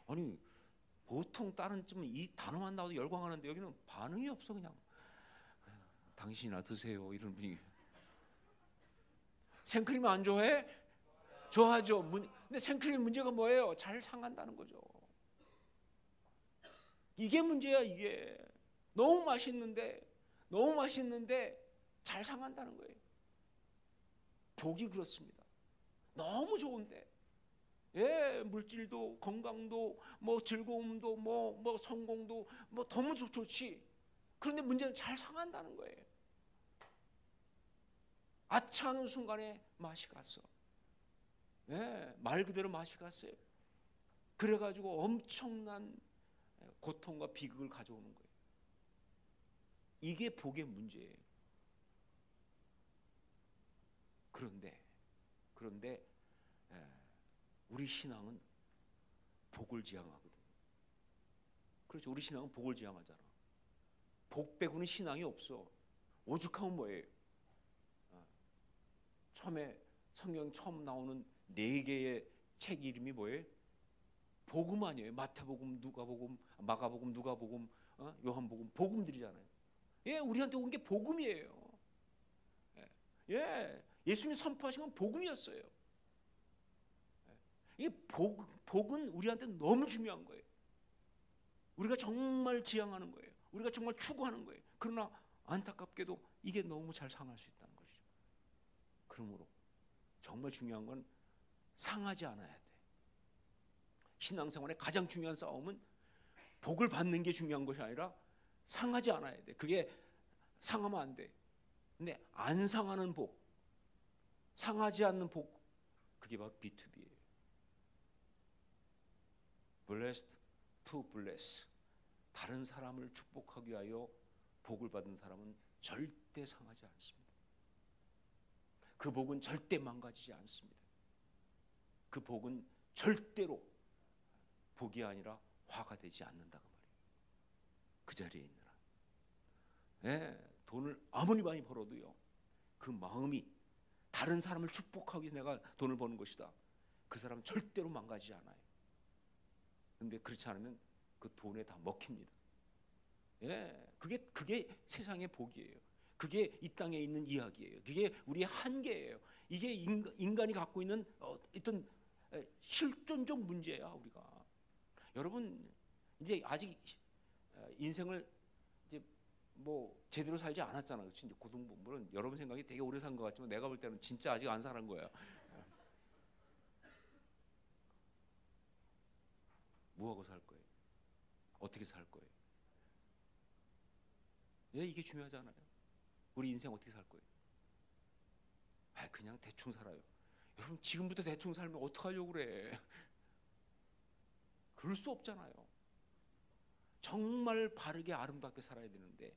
아니 보통 다른 쯤은 이 단어만 나와도 열광하는데 여기는 반응이 없어. 그냥 당신이나 드세요 이런 분위기. 생크림 안 좋아해? 좋아하죠. 근데 생크림 문제가 뭐예요? 잘 상한다는 거죠. 이게 문제야. 이게 너무 맛있는데 잘 상한다는 거예요. 복이 그렇습니다. 너무 좋은데 물질도 건강도 뭐 즐거움도 뭐 성공도 뭐 너무 좋지. 그런데 문제는 잘 상한다는 거예요. 아차하는 순간에 맛이 갔어. 말 그대로 맛이 갔어요. 그래가지고 엄청난 고통과 비극을 가져오는 거예요. 이게 복의 문제예요. 그런데 우리 신앙은 복을 지향하거든요. 그렇죠. 우리 신앙은 복을 지향하잖아. 복 빼고는 신앙이 없어. 오죽하면 뭐예요? 처음에 성경 처음 나오는 4개의 책 이름이 뭐예요? 복음 아니에요. 마태복음, 누가복음, 마가복음, 누가복음, 요한복음, 복음들이잖아요. 우리한테 온 게 복음이에요. 예수님이 선포하신 건 복음이었어요. 이 복은 우리한테 너무 중요한 거예요. 우리가 정말 지향하는 거예요. 우리가 정말 추구하는 거예요. 그러나 안타깝게도 이게 너무 잘 상할 수 있다는 것이죠. 그러므로 정말 중요한 건 상하지 않아야 돼. 신앙생활의 가장 중요한 싸움은 복을 받는 게 중요한 것이 아니라 상하지 않아야 돼. 그게 상하면 안 돼. 근데 안 상하는 복, 상하지 않는 복, 그게 바로 B2B예요. Blessed to bless. 다른 사람을 축복하기 위하여 복을 받은 사람은 절대 상하지 않습니다. 그 복은 절대 망가지지 않습니다. 그 복은 절대로 복이 아니라 화가 되지 않는다고 말이에요. 그 자리에 있느라. 돈을 아무리 많이 벌어도요. 그 마음이 다른 사람을 축복하기 위해서 내가 돈을 버는 것이다. 그 사람은 절대로 망가지지 않아요. 그런데 그렇지 않으면 그 돈에 다 먹힙니다. 그게 세상의 복이에요. 그게 이 땅에 있는 이야기예요. 그게 우리의 한계예요. 이게 인간이 갖고 있는 어떤 실존적 문제야 우리가. 여러분 이제 아직 인생을 이제 뭐 제대로 살지 않았잖아요. 그렇지? 이제 고등부 물론 여러분 생각이 되게 오래 산 것 같지만 내가 볼 때는 진짜 아직 안 살은 거야. 뭐하고 살 거예요? 어떻게 살 거예요? 이게 중요하잖아요. 우리 인생 어떻게 살 거예요? 그냥 대충 살아요. 여러분 지금부터 대충 살면 어떡하려고 그래? 그럴 수 없잖아요. 정말 바르게 아름답게 살아야 되는데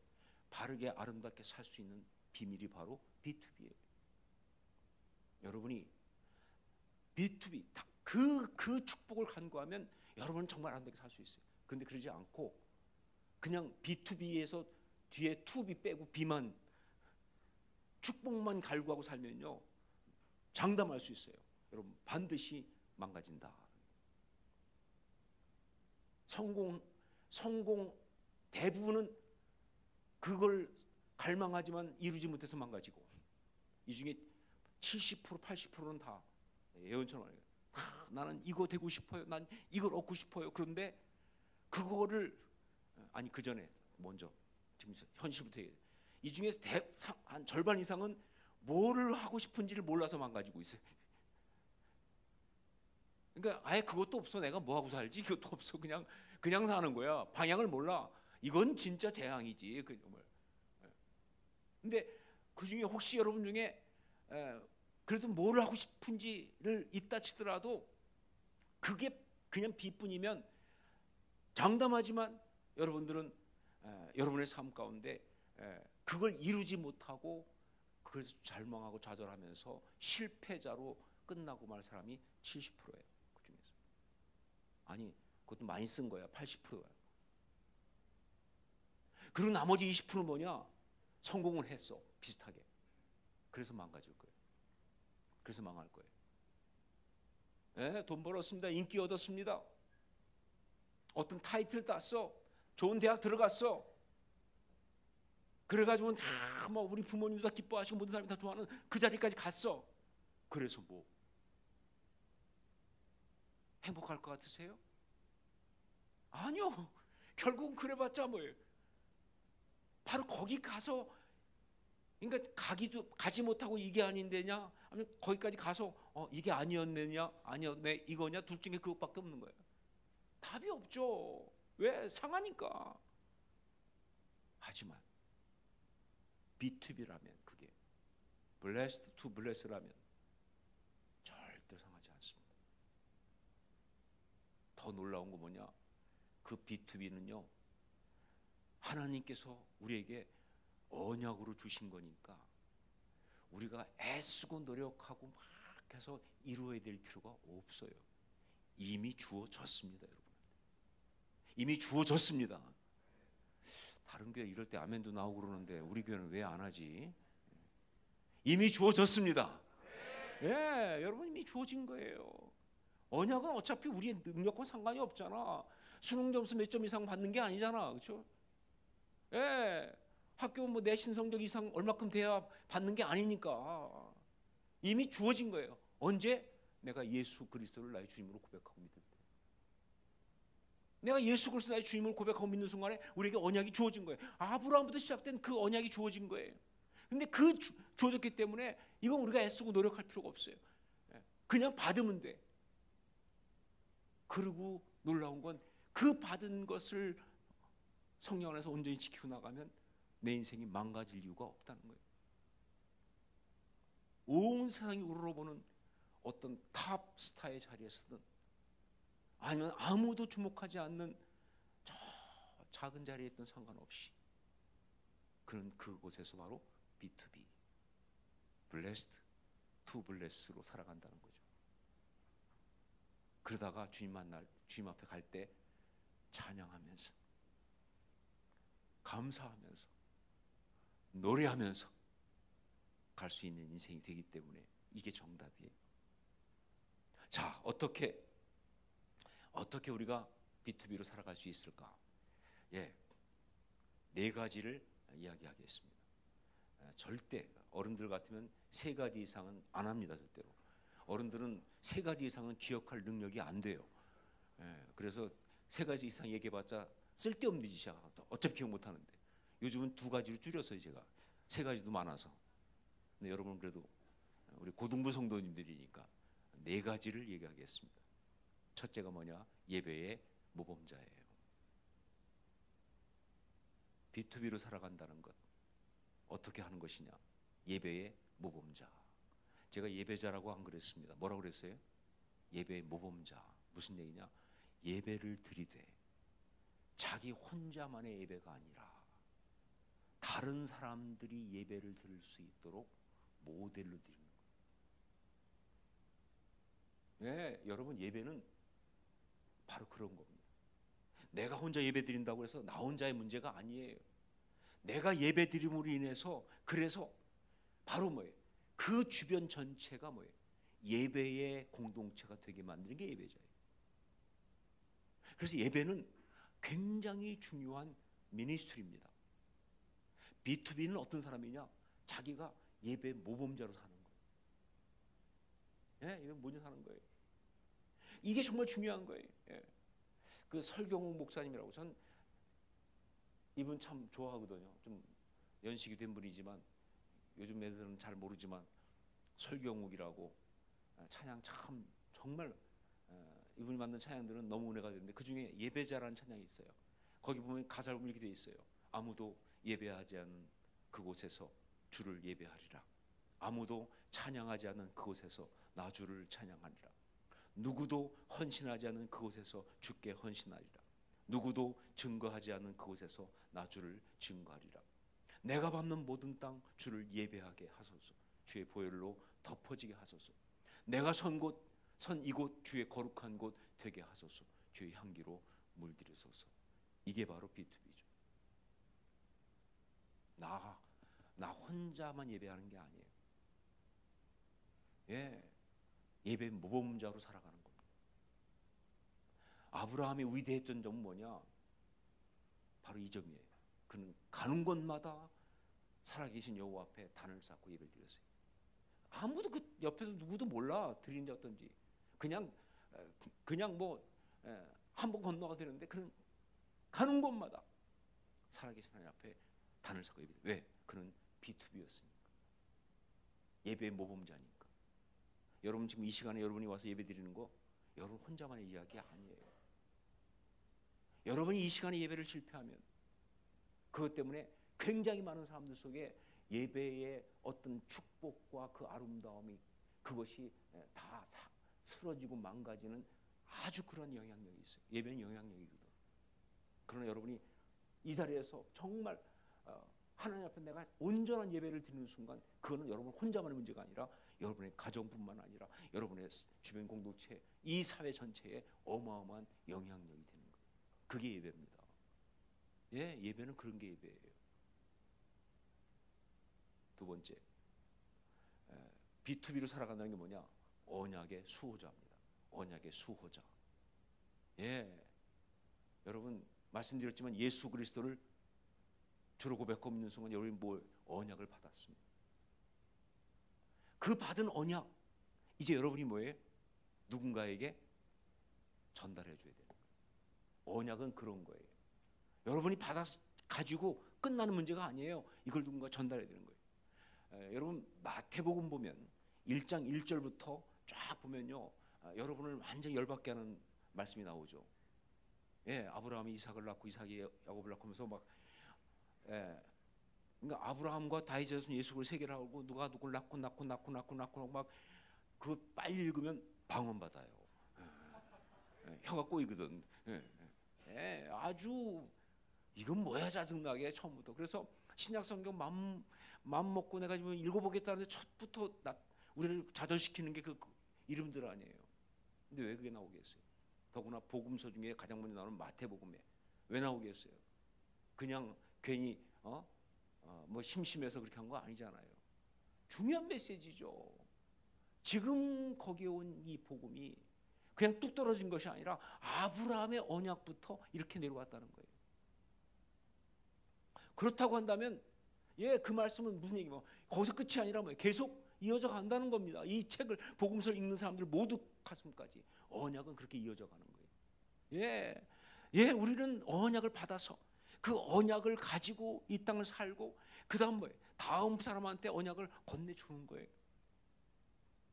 바르게 아름답게 살 수 있는 비밀이 바로 B2B예요. 여러분이 B2B 그 축복을 간구하면 여러분은 정말 아름답게 살 수 있어요. 그런데 그러지 않고 그냥 B2B에서 뒤에 2B 빼고 B만 축복만 갈구하고 살면요 장담할 수 있어요. 여러분 반드시 망가진다. 성공 대부분은 그걸 갈망하지만 이루지 못해서 망가지고 이 중에 70% 80%는 다 예언처럼 나는 이거 되고 싶어요. 난 이걸 얻고 싶어요. 그런데 그거를 아니 그 전에 먼저 지금 현실부터 얘기해요. 이 중에서 한 절반 이상은 뭐를 하고 싶은지를 몰라서 망가지고 있어요. 그러니까 아예 그것도 없어. 내가 뭐 하고 살지? 그것도 없어. 그냥 사는 거야. 방향을 몰라. 이건 진짜 재앙이지. 근데 그 중에 혹시 여러분 중에 그래도 뭘 하고 싶은지를 있다 치더라도 그게 그냥 B뿐이면 장담하지만 여러분들은 여러분의 삶 가운데 그걸 이루지 못하고 그래서 절망하고 좌절하면서 실패자로 끝나고 말 사람이 70%예요. 그 중에서 아니 그것도 많이 쓴 거야. 80%야. 그리고 나머지 20%는 뭐냐? 성공을 했어. 비슷하게. 그래서 망가질 거예요. 그래서 망할 거예요. 돈 벌었습니다. 인기 얻었습니다. 어떤 타이틀 땄어. 좋은 대학 들어갔어. 그래가지고 다 뭐 우리 부모님도 다 기뻐하시고 모든 사람이 다 좋아하는 그 자리까지 갔어. 그래서 뭐 행복할 것 같으세요? 아니요. 결국은 그래봤자 뭐예요? 바로 거기 가서 그러니까 가지 못하고 이게 아닌데냐? 아니면 거기까지 가서 이게 아니었느냐? 아니었네 이거냐? 둘 중에 그것밖에 없는 거예요. 답이 없죠. 왜? 상하니까. 하지만 B2B라면 그게 blessed to bless라면 절대 상하지 않습니다. 더 놀라운 거 뭐냐? 그 B2B는요 하나님께서 우리에게 언약으로 주신 거니까 우리가 애쓰고 노력하고 막 해서 이루어야 될 필요가 없어요. 이미 주어졌습니다. 여러분 이미 주어졌습니다. 다른 교회 이럴 때 아멘도 나오고 그러는데 우리 교회는 왜 안 하지? 이미 주어졌습니다. 예, 여러분 이미 주어진 거예요. 언약은 어차피 우리의 능력과 상관이 없잖아. 수능 점수 몇 점 이상 받는 게 아니잖아. 그렇죠? 예, 학교 뭐 내신 성적 이상 얼마큼 돼야 받는 게 아니니까 이미 주어진 거예요. 언제? 내가 예수 그리스도를 나의 주님으로 고백하고 믿을 때. 내가 예수 그리스도 나의 주님을 고백하고 믿는 순간에 우리에게 언약이 주어진 거예요. 아브라함부터 시작된 그 언약이 주어진 거예요. 근데 그 주어졌기 때문에 이건 우리가 애쓰고 노력할 필요가 없어요. 그냥 받으면 돼. 그리고 놀라운 건 그 받은 것을 성령 안에서 온전히 지키고 나가면 내 인생이 망가질 이유가 없다는 거예요. 온 세상이 우러러보는 어떤 탑 스타의 자리에 서든 아니면 아무도 주목하지 않는 저 작은 자리에 있든 상관없이 그런 그곳에서 바로 B2B blessed to bless로 살아간다는 거죠. 그러다가 주님 앞에 갈 때 찬양하면서 감사하면서 노래하면서 갈 수 있는 인생이 되기 때문에 이게 정답이에요. 자, 어떻게 우리가 B2B로 살아갈 수 있을까? 예, 4가지를 이야기하겠습니다. 절대 어른들 같으면 3가지 이상은 안 합니다. 절대로 어른들은 3가지 이상은 기억할 능력이 안 돼요. 그래서 3가지 이상 얘기해봤자 쓸데없는 짓이야. 어차피 기억 못하는데 요즘은 2가지로 줄였어요. 제가 3가지도 많아서. 근데 여러분 그래도 우리 고등부 성도님들이니까 4가지를 얘기하겠습니다. 첫째가 뭐냐? 예배의 모범자예요. B2B로 살아간다는 것 어떻게 하는 것이냐? 예배의 모범자. 제가 예배자라고 안 그랬습니다. 뭐라고 그랬어요? 예배의 모범자. 무슨 얘기냐? 예배를 드리되 자기 혼자만의 예배가 아니라 다른 사람들이 예배를 드릴 수 있도록 모델로 드리는 거예요. 예, 여러분 예배는 바로 그런 겁니다. 내가 혼자 예배 드린다고 해서 나 혼자의 문제가 아니에요. 내가 예배 드림으로 인해서 그래서 바로 뭐예요? 그 주변 전체가 뭐예요? 예배의 공동체가 되게 만드는 게 예배자예요. 그래서 예배는 굉장히 중요한 미니스트리입니다. B2B는 어떤 사람이냐? 자기가 예배 모범자로 사는 거예요. 예, 이건 먼저 사는 거예요. 이게 정말 중요한 거예요. 예. 그 설경욱 목사님이라고, 전 이분 참 좋아하거든요. 좀 연식이 된 분이지만 요즘 애들은 잘 모르지만 설경욱이라고 찬양 참 정말 이분이 만든 찬양들은 너무 은혜가 되는데 그 중에 예배자라는 찬양이 있어요. 거기 보면 가사를 보면 이렇게 돼 있어요. 아무도 예배하지 않은 그곳에서 주를 예배하리라. 아무도 찬양하지 않은 그곳에서 나 주를 찬양하리라. 누구도 헌신하지 않은 그곳에서 주께 헌신하리라. 누구도 증거하지 않은 그곳에서 나 주를 증거하리라. 내가 밟는 모든 땅 주를 예배하게 하소서. 주의 보혈로 덮어지게 하소서. 내가 선 이곳 주의 거룩한 곳 되게 하소서. 주의 향기로 물들이소서. 이게 바로 B2B죠. 나 혼자만 예배하는 게 아니에요. 예, 예배 모범자로 살아가는 겁니다. 아브라함이 위대했던 점은 뭐냐? 바로 이 점이에요. 그는 가는 곳마다 살아계신 여호와 앞에 단을 쌓고 예배를 드렸어요. 아무도 그 옆에서 누구도 몰라 드리는 게 어떤지. 그냥 뭐 한 번 건너가 되는데 그는 가는 곳마다 살아계신 하나님 앞에 단을 쌓고 예배. 왜? 그는 B2B였으니까. 예배의 모범자니까. 여러분 지금 이 시간에 여러분이 와서 예배 드리는 거 여러분 혼자만의 이야기 아니에요. 여러분이 이 시간에 예배를 실패하면 그것 때문에 굉장히 많은 사람들 속에 예배의 어떤 축복과 그 아름다움이 그것이 다 쓰러지고 망가지는 아주 그런 영향력이 있어요. 예배는 영향력이거든. 그러나 여러분이 이 자리에서 정말 하나님 앞에 내가 온전한 예배를 드리는 순간 그거는 여러분 혼자만의 문제가 아니라 여러분의 가정뿐만 아니라 여러분의 주변 공동체, 이 사회 전체에 어마어마한 영향력이 되는 거예요. 그게 예배입니다. 예, 예배는 그런 게 예배예요. 두 번째, B2B로 살아간다는 게 뭐냐? 언약의 수호자입니다. 언약의 수호자. 예, 여러분 말씀드렸지만 예수 그리스도를 주로 고백하고 믿는 순간 여러분이 뭘 언약을 받았습니다. 그 받은 언약 이제 여러분이 뭐예요? 누군가에게 전달해 줘야 되는 거예요. 언약은 그런 거예요. 여러분이 받아 가지고 끝나는 문제가 아니에요. 이걸 누군가 전달해야 되는 거예요. 여러분 마태복음 보면 1장 1절부터 쫙 보면요, 여러분을 완전히 열받게 하는 말씀이 나오죠. 예, 아브라함이 이삭을 낳고 이삭이 야곱을 낳고 하면서 막 그러니까 아브라함과 다윗에서 예수 그리스도를 세계라고 누가 누굴 낳고 막 그거 빨리 읽으면 방언 받아요. 혀가 꼬이거든. 아주 이건 뭐야 짜증나게 처음부터. 그래서 신약 성경 맘 먹고 내가 지금 읽어보겠다는데 첫부터 우리를 좌절시키는 게 그 이름들 아니에요. 근데 왜 그게 나오겠어요? 더구나 복음서 중에 가장 먼저 나오는 마태복음에 왜 나오겠어요? 그냥 괜히 뭐 심심해서 그렇게 한 거 아니잖아요. 중요한 메시지죠. 지금 거기에 온 이 복음이 그냥 뚝 떨어진 것이 아니라 아브라함의 언약부터 이렇게 내려왔다는 거예요. 그렇다고 한다면 그 말씀은 무슨 얘기면 거기서 끝이 아니라 뭐예요? 계속 이어져 간다는 겁니다. 이 책을 복음서를 읽는 사람들 모두 가슴까지 언약은 그렇게 이어져 가는 거예요. 우리는 언약을 받아서 그 언약을 가지고 이 땅을 살고 그다음 뭐예요? 다음 사람한테 언약을 건네주는 거예요.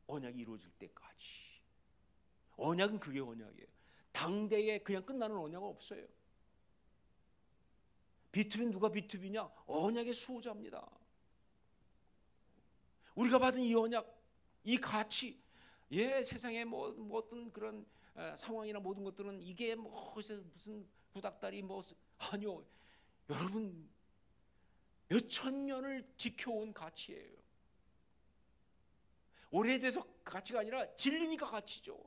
언약이 이루어질 때까지. 언약은 그게 언약이에요. 당대에 그냥 끝나는 언약은 없어요. B2B는 누가 B2B냐? 언약의 수호자입니다. 우리가 받은 이 언약, 이 가치, 세상에 뭐 어떤 그런 상황이나 모든 것들은 이게 뭐 무슨 구닥다리 아니요. 여러분 몇천 년을 지켜온 가치예요. 오래돼서 가치가 아니라 진리니까 가치죠.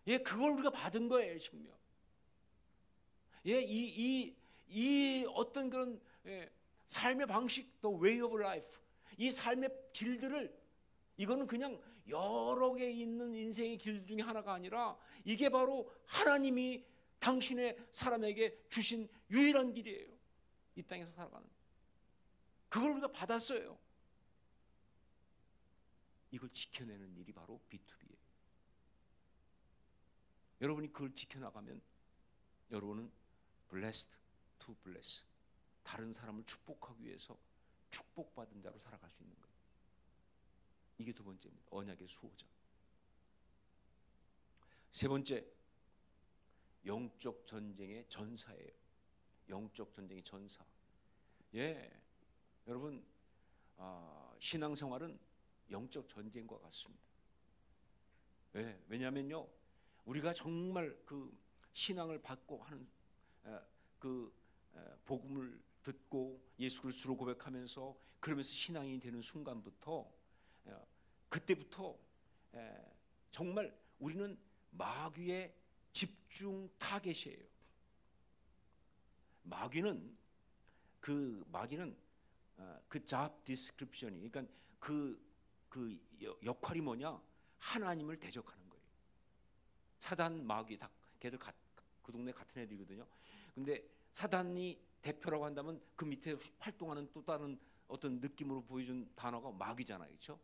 예, 그걸 우리가 받은 거예요, 생명. 예, 이 어떤 그런 삶의 방식, 또 way of life, 이 삶의 길들을, 이거는 그냥 여러 개 있는 인생의 길 중에 하나가 아니라 이게 바로 하나님이 당신의 사람에게 주신 유일한 길이에요. 이 땅에서 살아가는. 그걸 우리가 받았어요. 이걸 지켜내는 일이 바로 B2B예요. 여러분이 그걸 지켜나가면 여러분은 blessed to bless, 다른 사람을 축복하기 위해서 축복받은 자로 살아갈 수 있는 거예요. 이게 두 번째입니다. 언약의 수호자. 세 번째, 영적 전쟁의 전사예요. 영적 전쟁의 전사. 예, 여러분, 신앙생활은 영적 전쟁과 같습니다. 예, 왜냐하면요, 우리가 정말 그 신앙을 받고 하는 그 복음을 듣고 예수 그리스도를 고백하면서 그러면서 신앙이 되는 순간부터, 그때부터 정말 우리는 마귀의 집중 타겟이에요. 마귀는 그 job description이, 그러니까 그 역할이 뭐냐? 하나님을 대적하는 거예요. 사단, 마귀 다 걔들 그 동네 같은 애들이거든요. 근데 사단이 대표라고 한다면 그 밑에 활동하는 또 다른 어떤 느낌으로 보여준 단어가 마귀잖아요, 그렇죠?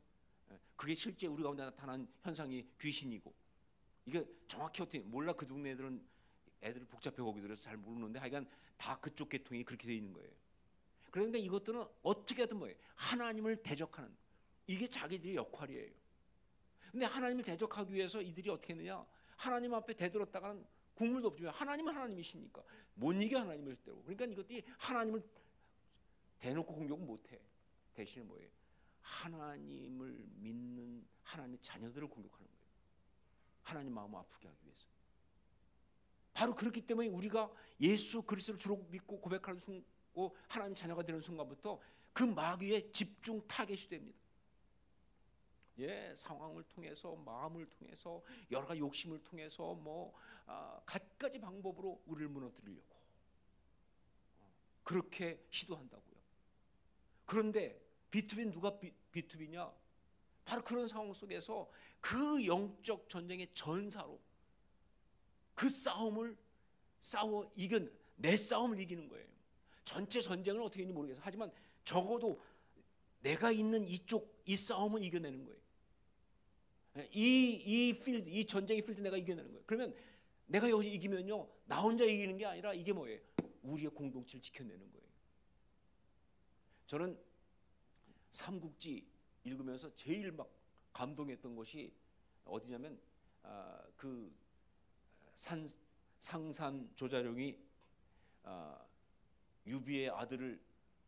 그게 실제 우리 가운데 나타난 현상이 귀신이고, 이게 정확히 어떻게 몰라. 그 동네 애들은 애들을 복잡해 거기 들어서 잘 모르는데 하여간 다 그쪽 계통이 그렇게 돼 있는 거예요. 그런데 이것들은 어떻게 하든 뭐예요? 하나님을 대적하는, 이게 자기들의 역할이에요. 근데 하나님을 대적하기 위해서 이들이 어떻게 했느냐? 하나님 앞에 대들었다가는 국물도 없지만 하나님은 하나님이시니까 못 이겨, 하나님을 때로. 그러니까 이것들이 하나님을 대놓고 공격은 못해. 대신에 뭐예요? 하나님을 믿는 하나님의 자녀들을 공격하는 거예요. 하나님 마음을 아프게 하기 위해서. 바로 그렇기 때문에 우리가 예수 그리스도를 주로 믿고 고백하는 순간, 하나님의 자녀가 되는 순간부터 그 마귀의 집중 타겟이 됩니다. 예, 상황을 통해서, 마음을 통해서, 여러 가지 욕심을 통해서 갖가지 방법으로 우리를 무너뜨리려고 그렇게 시도한다고요. 그런데 B2B는 누가 B2B냐? 바로 그런 상황 속에서 그 영적 전쟁의 전사로 그 싸움을 내 싸움을 이기는 거예요. 전체 전쟁은 어떻게 되는지 모르겠어요. 하지만 적어도 내가 있는 이 싸움은 이겨내는 거예요. 이 전쟁의 필드 내가 이겨내는 거예요. 그러면 내가 여기서 이기면요, 나 혼자 이기는 게 아니라 이게 뭐예요? 우리의 공동체를 지켜내는 거예요. 저는 삼국지 읽으면서 제일 막 감동했던 것이 어디냐면 그 상산 조자룡이 유비의 아들을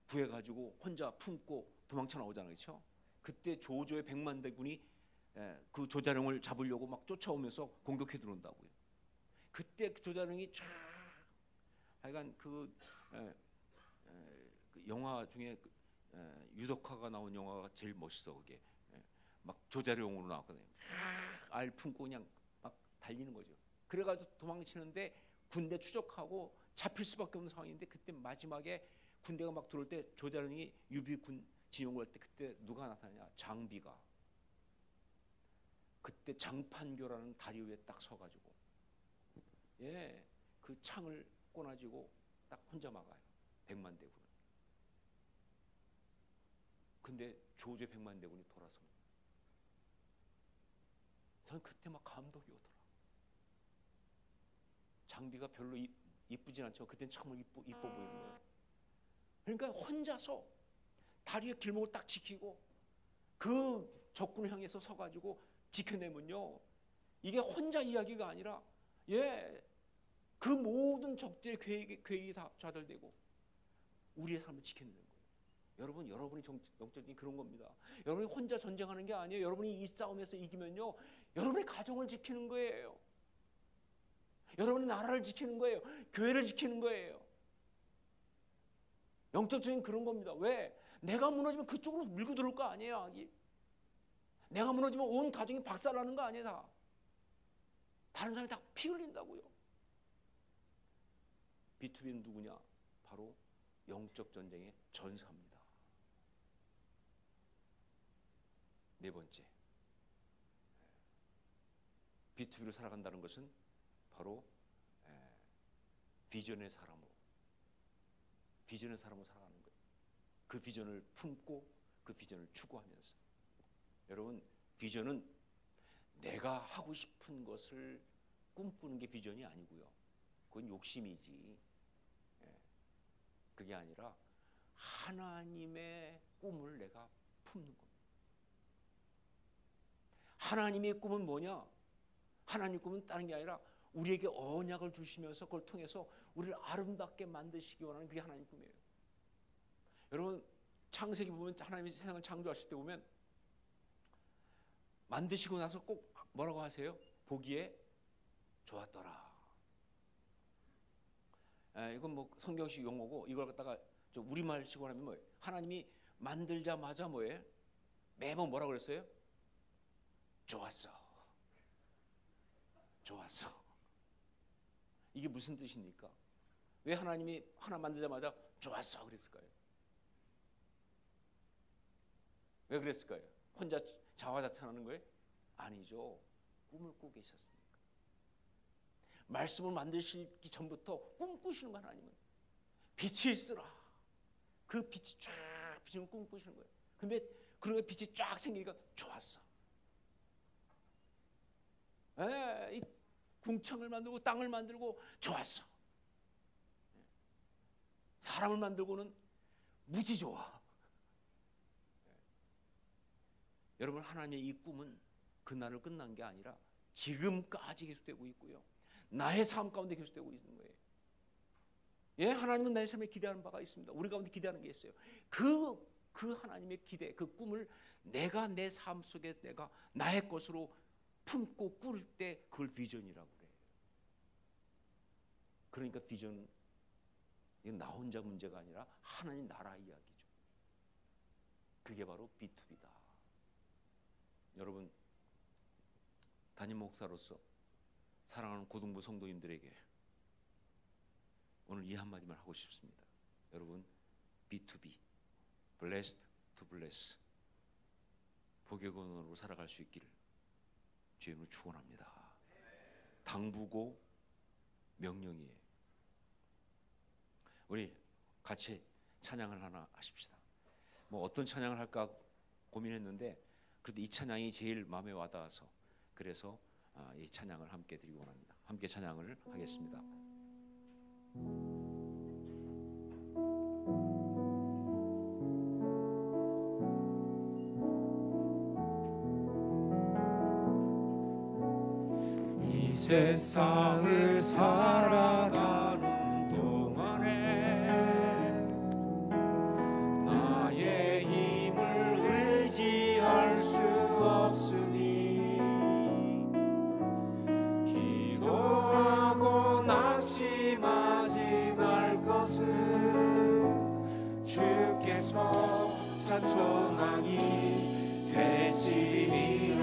구해가지고 혼자 품고 도망쳐 나오잖아요, 그렇죠? 그때 조조의 100만 대군이 그 조자룡을 잡으려고 막 쫓아오면서 공격해 들어온다고요. 그때 조자룡이 쫙, 하여간 그 영화 중에 유덕화가 나온 영화가 제일 멋있어. 그게 막 조자룡으로 나왔거든요. 알 품고 그냥 막 달리는 거죠. 그래가지고 도망치는데 군대 추적하고 잡힐 수밖에 없는 상황인데, 그때 마지막에 군대가 막 들어올 때 조자룡이 유비군 진용을 할 때 그때 누가 나타나냐? 장비가. 그때 장판교라는 다리 위에 딱 서가지고 그 창을 꺼놔지고 딱 혼자 막아요. 100만 대군을. 근데 조조의 100만 대군이 돌아섭니다. 저는 그때 막 감동이 오더라. 장비가 별로 이쁘진 않지만 그때는 정말 이뻐 보이는 거예요. 그러니까 혼자서 다리의 길목을 딱 지키고 그 적군을 향해서 서가지고 지켜내면요, 이게 혼자 이야기가 아니라 그 모든 적들의 계획이 다 좌절되고 우리의 삶을 지켜내는 거예요. 여러분이 영적인 그런 겁니다. 여러분이 혼자 전쟁하는 게 아니에요. 여러분이 이 싸움에서 이기면요, 여러분의 가정을 지키는 거예요. 여러분의 나라를 지키는 거예요. 교회를 지키는 거예요. 영적적인 그런 겁니다. 왜? 내가 무너지면 그쪽으로 밀고 들어올 거 아니에요, 악이. 내가 무너지면 온 가정이 박살나는 거 아니에요, 다. 다른 사람이 다 피 흘린다고요. B2B는 누구냐? 바로 영적 전쟁의 전사입니다. 네 번째, B2B로 살아간다는 것은 바로 비전의 사람으로 살아가는 거예요. 그 비전을 품고 그 비전을 추구하면서. 여러분, 비전은 내가 하고 싶은 것을 꿈꾸는 게 비전이 아니고요. 그건 욕심이지. 그게 아니라 하나님의 꿈을 내가 품는 겁니다. 하나님의 꿈은 뭐냐? 하나님의 꿈은 다른 게 아니라 우리에게 언약을 주시면서 그걸 통해서 우리를 아름답게 만드시기 원하는 그게 하나님의 꿈이에요. 여러분, 창세기 보면 하나님이 세상을 창조하실 때 보면 만드시고 나서 꼭 뭐라고 하세요? 보기에 좋았더라. 이건 뭐 성경식 용어고, 이걸 갖다가 우리말식으로 하면 뭐예요? 하나님이 만들자마자 뭐예요? 매번 뭐라고 그랬어요? 좋았어. 이게 무슨 뜻입니까? 왜 하나님이 하나 만들자마자 좋았어 그랬을까요? 왜 그랬을까요? 혼자 자화자찬하는 거예요? 아니죠. 꿈을 꾸고 계셨으니까. 말씀을 만드시기 전부터 꿈꾸시는 거, 하나님은 빛이 있으라. 그 빛이 쫙 비치는 꿈꾸시는 거예요. 근데 그런 빛이 쫙 생기니까 좋았어. 이 궁창을 만들고 땅을 만들고 좋았어. 사람을 만들고는 무지 좋아. 여러분, 하나님의 이 꿈은 그날을 끝난 게 아니라 지금까지 계속되고 있고요. 나의 삶 가운데 계속되고 있는 거예요. 예, 하나님은 나의 삶에 기대하는 바가 있습니다. 우리 가운데 기대하는 게 있어요. 그 하나님의 기대, 그 꿈을 내가 내 삶 속에 내가 나의 것으로 품고 꿀 때 그걸 비전이라고 그래요. 그러니까 비전은 이건 나 혼자 문제가 아니라 하나님 나라 이야기죠. 그게 바로 B2B다. 여러분, 담임 목사로서 사랑하는 고등부 성도님들에게 오늘 이 한마디만 하고 싶습니다. 여러분, B2B, Blessed to Bless, 복의 근원으로 살아갈 수 있기를 주의 이름으로 축원합니다. 당부고 명령이에요. 우리 같이 찬양을 하나 하십시다. 뭐 어떤 찬양을 할까 고민했는데 그래도 이 찬양이 제일 마음에 와닿아서 그래서 이 찬양을 함께 드리고 원합니다. 함께 찬양을 하겠습니다. 이 세상을 살아가는 동안에 나의 힘을 의지할 수 없으니 기도하고 낙심하지 말 것은 주께서 찬송하니 되시리라.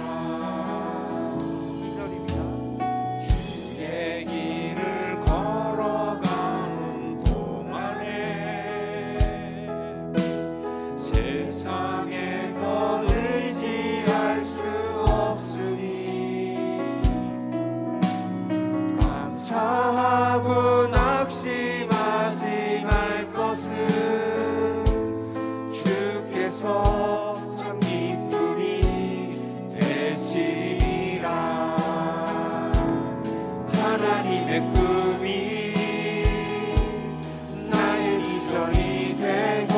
세상의 것 의지할 수 없으니 감사하고 낙심하지 말 것은 주께서 참 기쁨이 되시리라. 하나님의 꿈이 나의 비전이 되고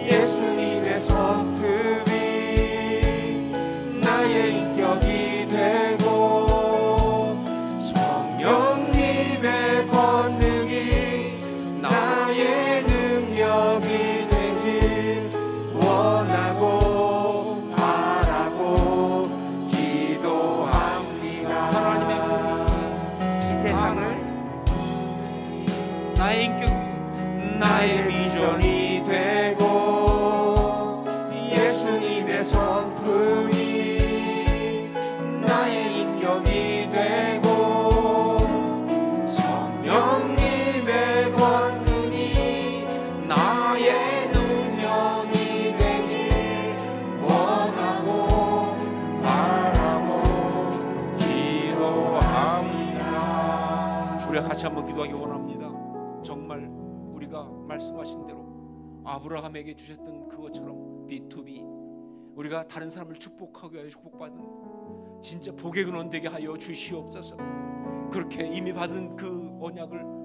예수님의 성품이 나의 인격이 되고 성령님의 권능이 나의 능력이 되길 원하고 바라고 기도합니다. 하나님의 이 세상을 나의 인격, 나의 비전이 되고 예수님의 성품이 나의 인격이 기도하기 원합니다. 정말 우리가 말씀하신 대로 아브라함에게 주셨던 그것처럼 B2B 우리가 다른 사람을 축복하게 하여 축복받은 진짜 복의 근원 되게 하여 주시옵소서. 그렇게 이미 받은 그 언약을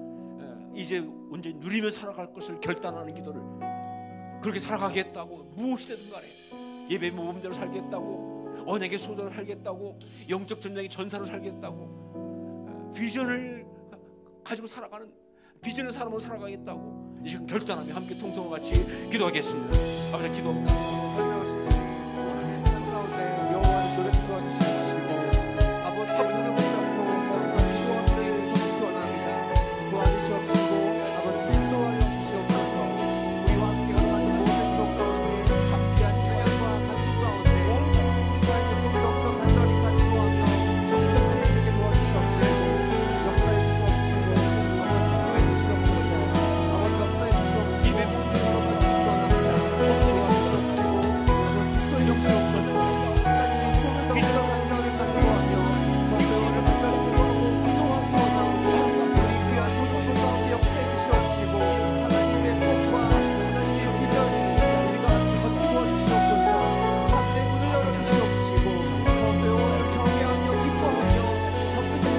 이제 온전히 누리며 살아갈 것을 결단하는 기도를 그렇게 살아가겠다고 무엇이든 간에 예배 모범대로 살겠다고 언약의 소대로 살겠다고 영적 전쟁의 전사로 살겠다고 비전을 가지고 살아가는 비전의 사람으로 살아가겠다고 이 시간 결단하며 함께 통성과 같이 기도하겠습니다. 아버지 기도합니다. 여호와의 노래 도와주시고 아버지 이름을 붙잡고 시원하게 주시기 원합니다. 도와주시옵시고 아버지 인도하여 주시옵소서. 우리와 함께 하나님 모든 것 가운데 함께한 찬양과 간구 가운데 우리가 적극적으로 간절히 간구하며 정성을 되게 도와주시옵소서. 역사해 주시옵시고 아버지 구해 주시옵소서. 아버지 역사해 주시옵시고 입에 문을 열어주시기 원합니다.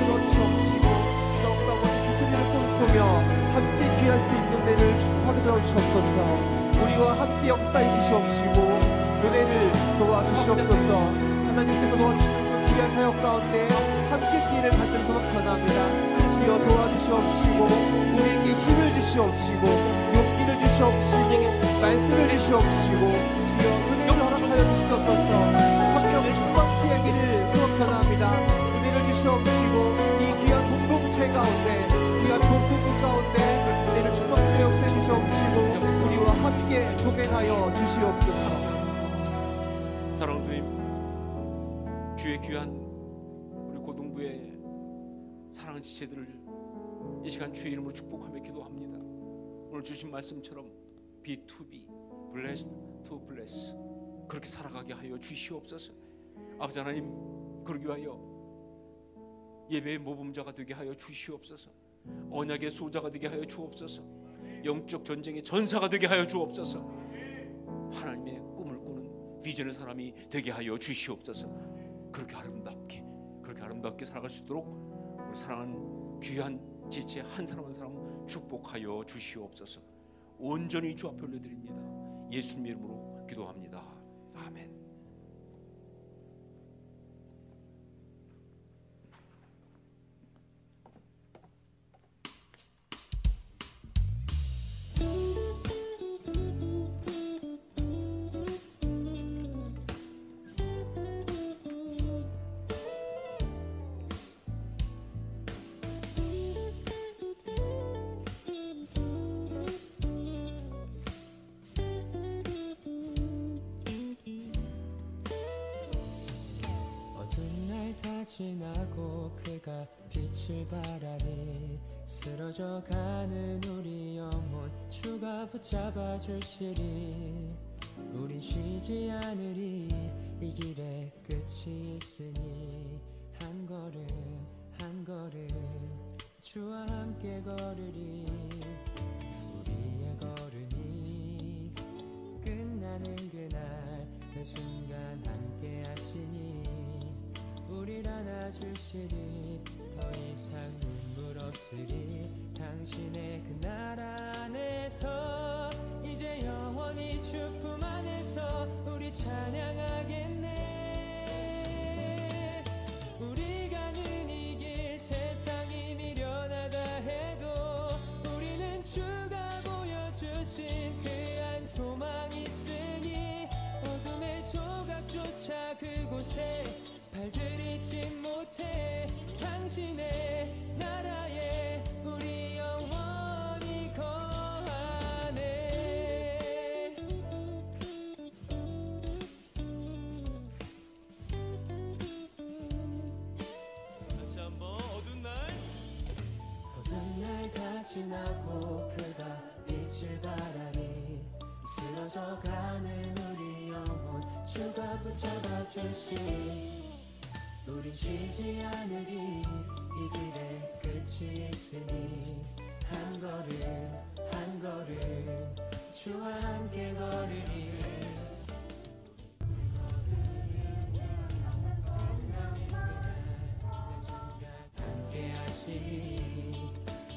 도와주시옵시고 아버지 주시옵소서. 함께 귀할 수 있는 데를 축복하게 도와주시옵소서. 우리와 함께 역사해 주시옵시고 은혜를 도와주시옵소서. 하나님께서 도와주시는 그 귀한 사역 가운데 함께 기회를 갖는 소망합니다. 주여 도와주시옵시고 우리에게 힘을 주시옵시고 용기를 주시옵시고 말씀을 주시옵시고 주여 은혜를 허락하여 주시옵소서. 성령 충만케 하기를 소망합니다. 은혜를 주시옵시고 이 귀한 공동체 가운데 귀한 공동체 가운데 은혜를 충만케 역사해 주시옵시고 우리와 함께 동행하여 주시옵소서. 사랑하는 주님, 주의 귀한 우리 고등부의 사랑하는 지체들을 이 시간 주의 이름으로 축복하며 기도합니다. 오늘 주신 말씀처럼 B2B, blessed to bless 그렇게 살아가게 하여 주시옵소서. 아버지 하나님, 그러기 위하여 예배의 모범자가 되게 하여 주시옵소서. 언약의 소자가 되게 하여 주옵소서. 영적 전쟁의 전사가 되게 하여 주옵소서. 하나님의 꿈을 꾸는 비전의 사람이 되게 하여 주시옵소서. 그렇게 아름답게 살아갈 수 있도록 우리 사랑하는 귀한 지체 한 사람 한 사람 축복하여 주시옵소서. 온전히 주 앞에 올려드립니다. 예수님 이름으로 기도합니다. 아멘. 지나고 그가 빛을 발하니 쓰러져가는 우리 영혼 주가 붙잡아 주시리. 우린 쉬지 않으리. 이 길에 끝이 있으니 한 걸음 한 걸음 주와 함께 걸으리. 우리의 걸음이 끝나는 그날 매 순간 함께 하시니 우릴 안아주시리. 더 이상 눈물 없으리. 당신의 그 나라 안에서 이제 영원히 주 품 안에서 우리 찬양하겠네. 우리가 가는 이 길 세상이 미련하다 해도 우리는 주가 보여주신 그 한 소망이 있으니 어둠의 조각조차 그곳에 발들이지 못해. 당신의 나라에 우리 영원히 거하네. 다시 한번 어두운 날 다 지나고 그가 빛을 발하니 쓰러져가는 우리 영혼 주가 붙잡아 주시. 우린 쉬지 않으리 이 길에 끝이 있으니 한 걸음 주와 함께 걸으리 함께 하시니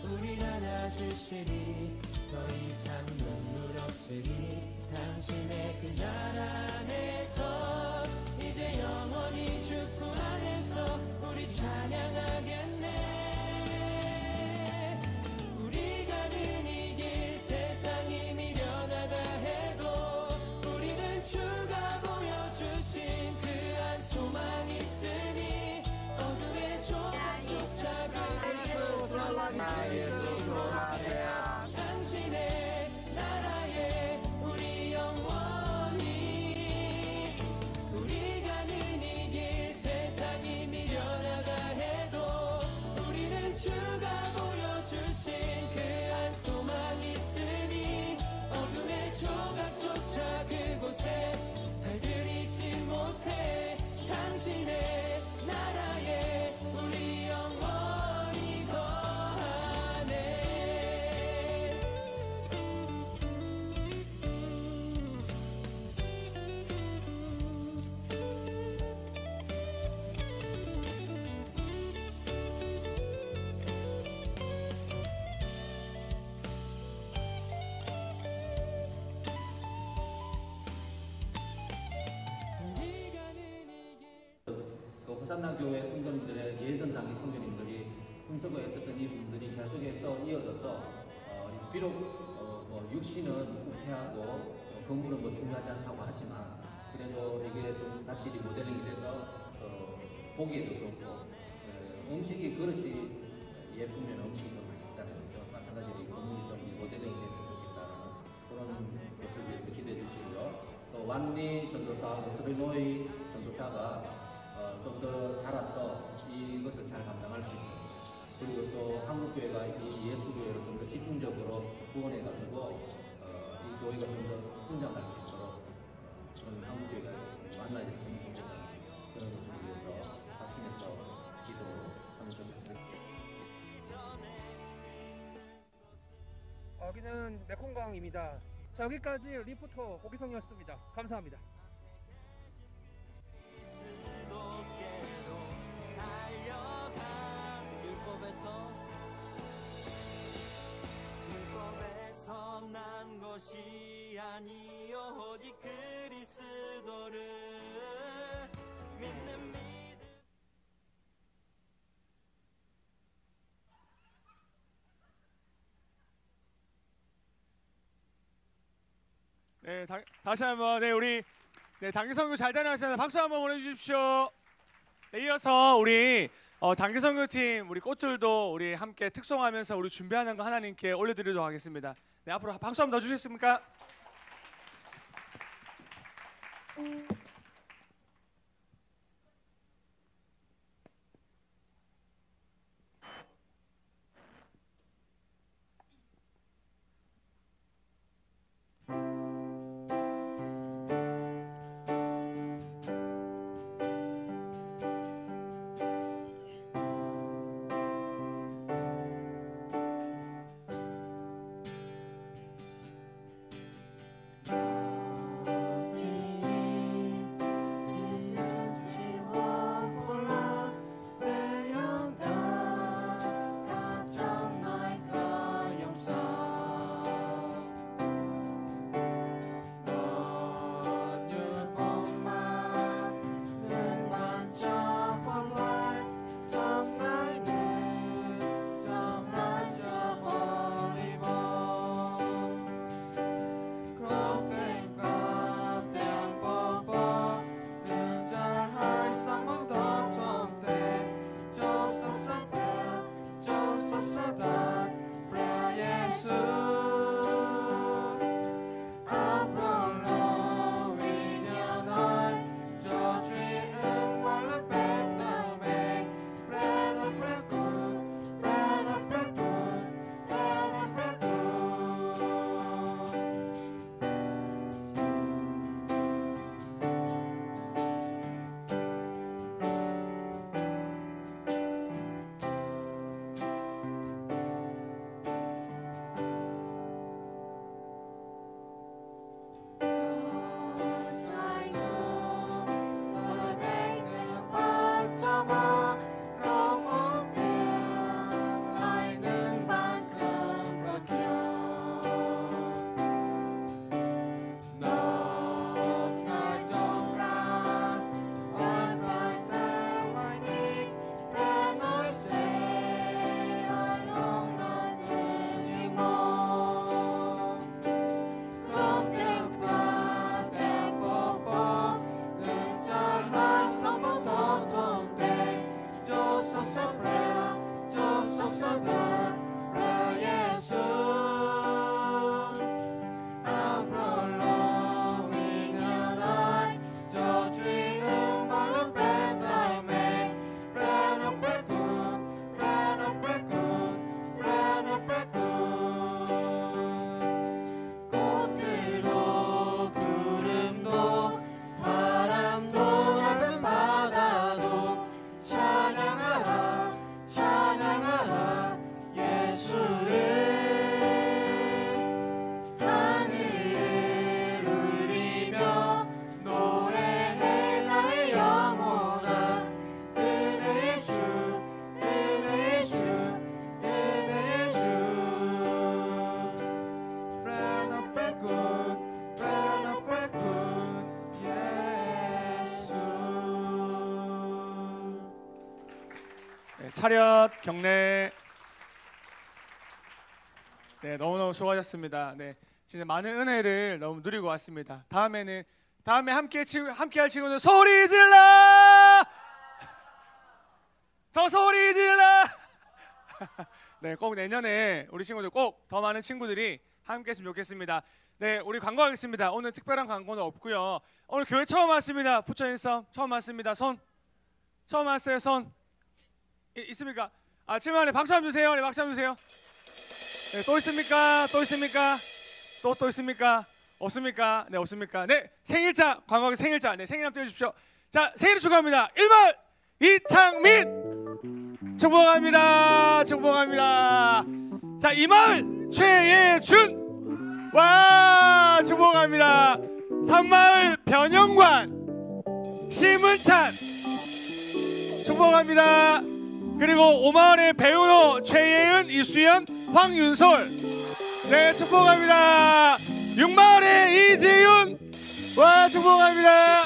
우릴 안아주시니 더 이상 눈물 없으리 당신의 그 나라 안에서 이제 영원히 주품 안에서 우리 찬양하겠네 우리 가는 이 길 세상이 미련하다 해도 우리는 주가 보여주신 그 한 소망 있으니 어둠의 조각조차 그곳으로 돌아가야 당신의 나라에 우리 영원히 우리 가는 이 길 세상이 미련하다 해도 우리는 주가 보여주신 그 한 소망 있으니 어둠의 조각조차 그곳에 발들이지 못해 당신의 나라에 우리 영원히 거하네 또 호산나 교회 성도님들의 예전 당의 성도님들이 흥석에 있었던 이분들이 계속해서 이어져서 비록 뭐 육신은 후퇴하고 건물은 뭐 중요하지 않다고 하지만 그래도 이게 좀 다시 리모델링이 돼서 보기에도 좋고 음식이 그릇이 예쁘면 음식이 더 맛있잖아요. 그죠? 마찬가지로 이 건물이 좀 리모델링이 됐으면 좋겠다는 그런 것을 위해서 기대해 주시고요. 또 완리 전도사하고 스리노이 전도사가 좀 더 자라서 이것을 잘 감당할 수 있고 그리고 또 한국교회가 이 예수교회를 좀 더 집중적으로 후원해가지고 이 교회가 좀 더 성장할 수 있도록 그런 한국교회가 만나졌으면 좋겠다 그런 것을 위해서 합심해서 기도하면 좋겠습니다. 여기는 메콩강입니다. 자, 여기까지 리포터 오기성이었습니다. 감사합니다. 율법에서 난 것이 아니요 오직 그리스도를 믿는 믿음 네, 다시 한번 우리 단기선교 잘 다녀오셨습니다. 박수 한번 보내주십시오. 네, 이어서 우리 단기선교팀 우리 꽃들도 우리 함께 특송하면서 우리 준비하는 거 하나님께 올려드리도록 하겠습니다. 네, 앞으로 박수 한번 더 주시겠습니까? 차렷 경례. 네, 너무너무 수고하셨습니다. 네, 진짜 많은 은혜를 너무 누리고 왔습니다. 다음에 함께 할 친구는 소리 질러! 더 소리 질러! 네, 꼭 내년에 우리 친구들 꼭 더 많은 친구들이 함께 했으면 좋겠습니다. 네, 우리 광고하겠습니다. 오늘 특별한 광고는 없고요. 오늘 교회 처음 왔습니다. 부처 인썸 처음 왔습니다. 손 처음 왔어요. 손 있습니까? 아, 7만원에 박수 한번 주세요. 네, 박수 한번 주세요. 네, 또 있습니까? 또 있습니까? 또 있습니까? 없습니까? 네, 없습니까? 네, 생일자 광고하기 생일자. 네, 생일 한번 띄워주십시오. 자, 생일 축하합니다. 1번 이창민 축복합니다. 축복합니다. 자, 2마을 최예준 와 축복합니다. 3마을 변영관 심은찬 축복합니다. 그리고 5마을의 배우로 최예은, 이수연, 황윤솔 네 축복합니다. 6마을의 이재윤 와 축복합니다.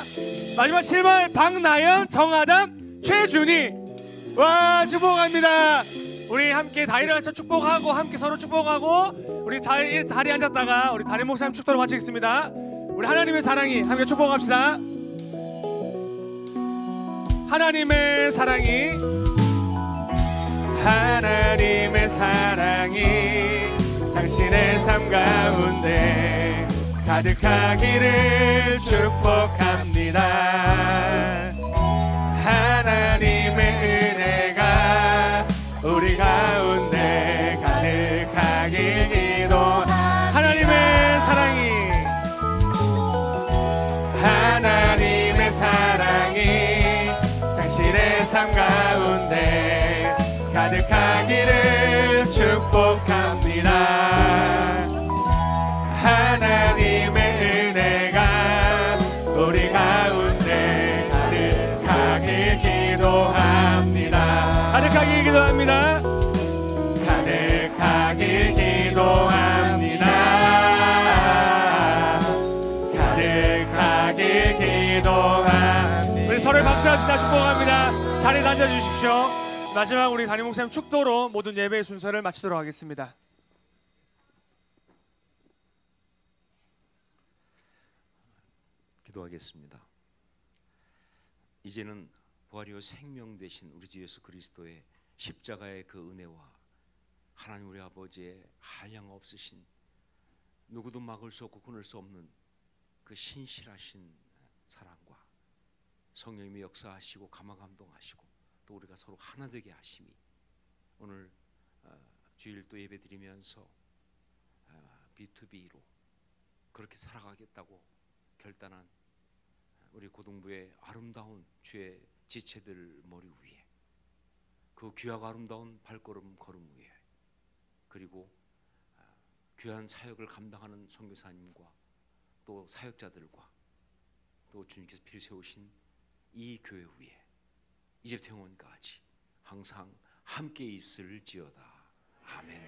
마지막 7마을 박나연, 정아담, 최준희 와 축복합니다. 우리 함께 다이어서 축복하고 함께 서로 축복하고 우리 자리에 앉았다가 우리 담임 목사님 축도로 마치겠습니다. 우리 하나님의 사랑이 함께 축복합시다. 하나님의 사랑이 당신의 삶 가운데 가득하기를 축복합니다. 하나님의 은혜가 우리 가운데 가득하길 기도합니다. 하나님의 사랑이 당신의 삶 가운데 가득하기를 축복합니다. 하나님의 은혜가 우리 가운데 가득하길 기도합니다. 가득하길 기도합니다. 가득하길 기도합니다. 가득하길 기도합니다. 우리 서로의 박수 한번 축복합니다. 자리에 앉아주십시오. 마지막 우리 담임 목사님 축도로 모든 예배의 순서를 마치도록 하겠습니다. 기도하겠습니다. 이제는 부활이요 생명 되신 우리 주 예수 그리스도의 십자가의 그 은혜와 하나님 우리 아버지의 한량 없으신 누구도 막을 수 없고 끊을 수 없는 그 신실하신 사랑과 성령님이 역사하시고 감화감동하시고 또 우리가 서로 하나 되게 하심이 오늘 주일 또 예배 드리면서 B2B로 그렇게 살아가겠다고 결단한 우리 고등부의 아름다운 주의 지체들 머리 위에 그 귀하고 아름다운 발걸음 걸음 위에 그리고 귀한 사역을 감당하는 선교사님과 또 사역자들과 또 주님께서 필 세우신 이 교회 위에 이제부터 영원까지 항상 함께 있을지어다. 아멘.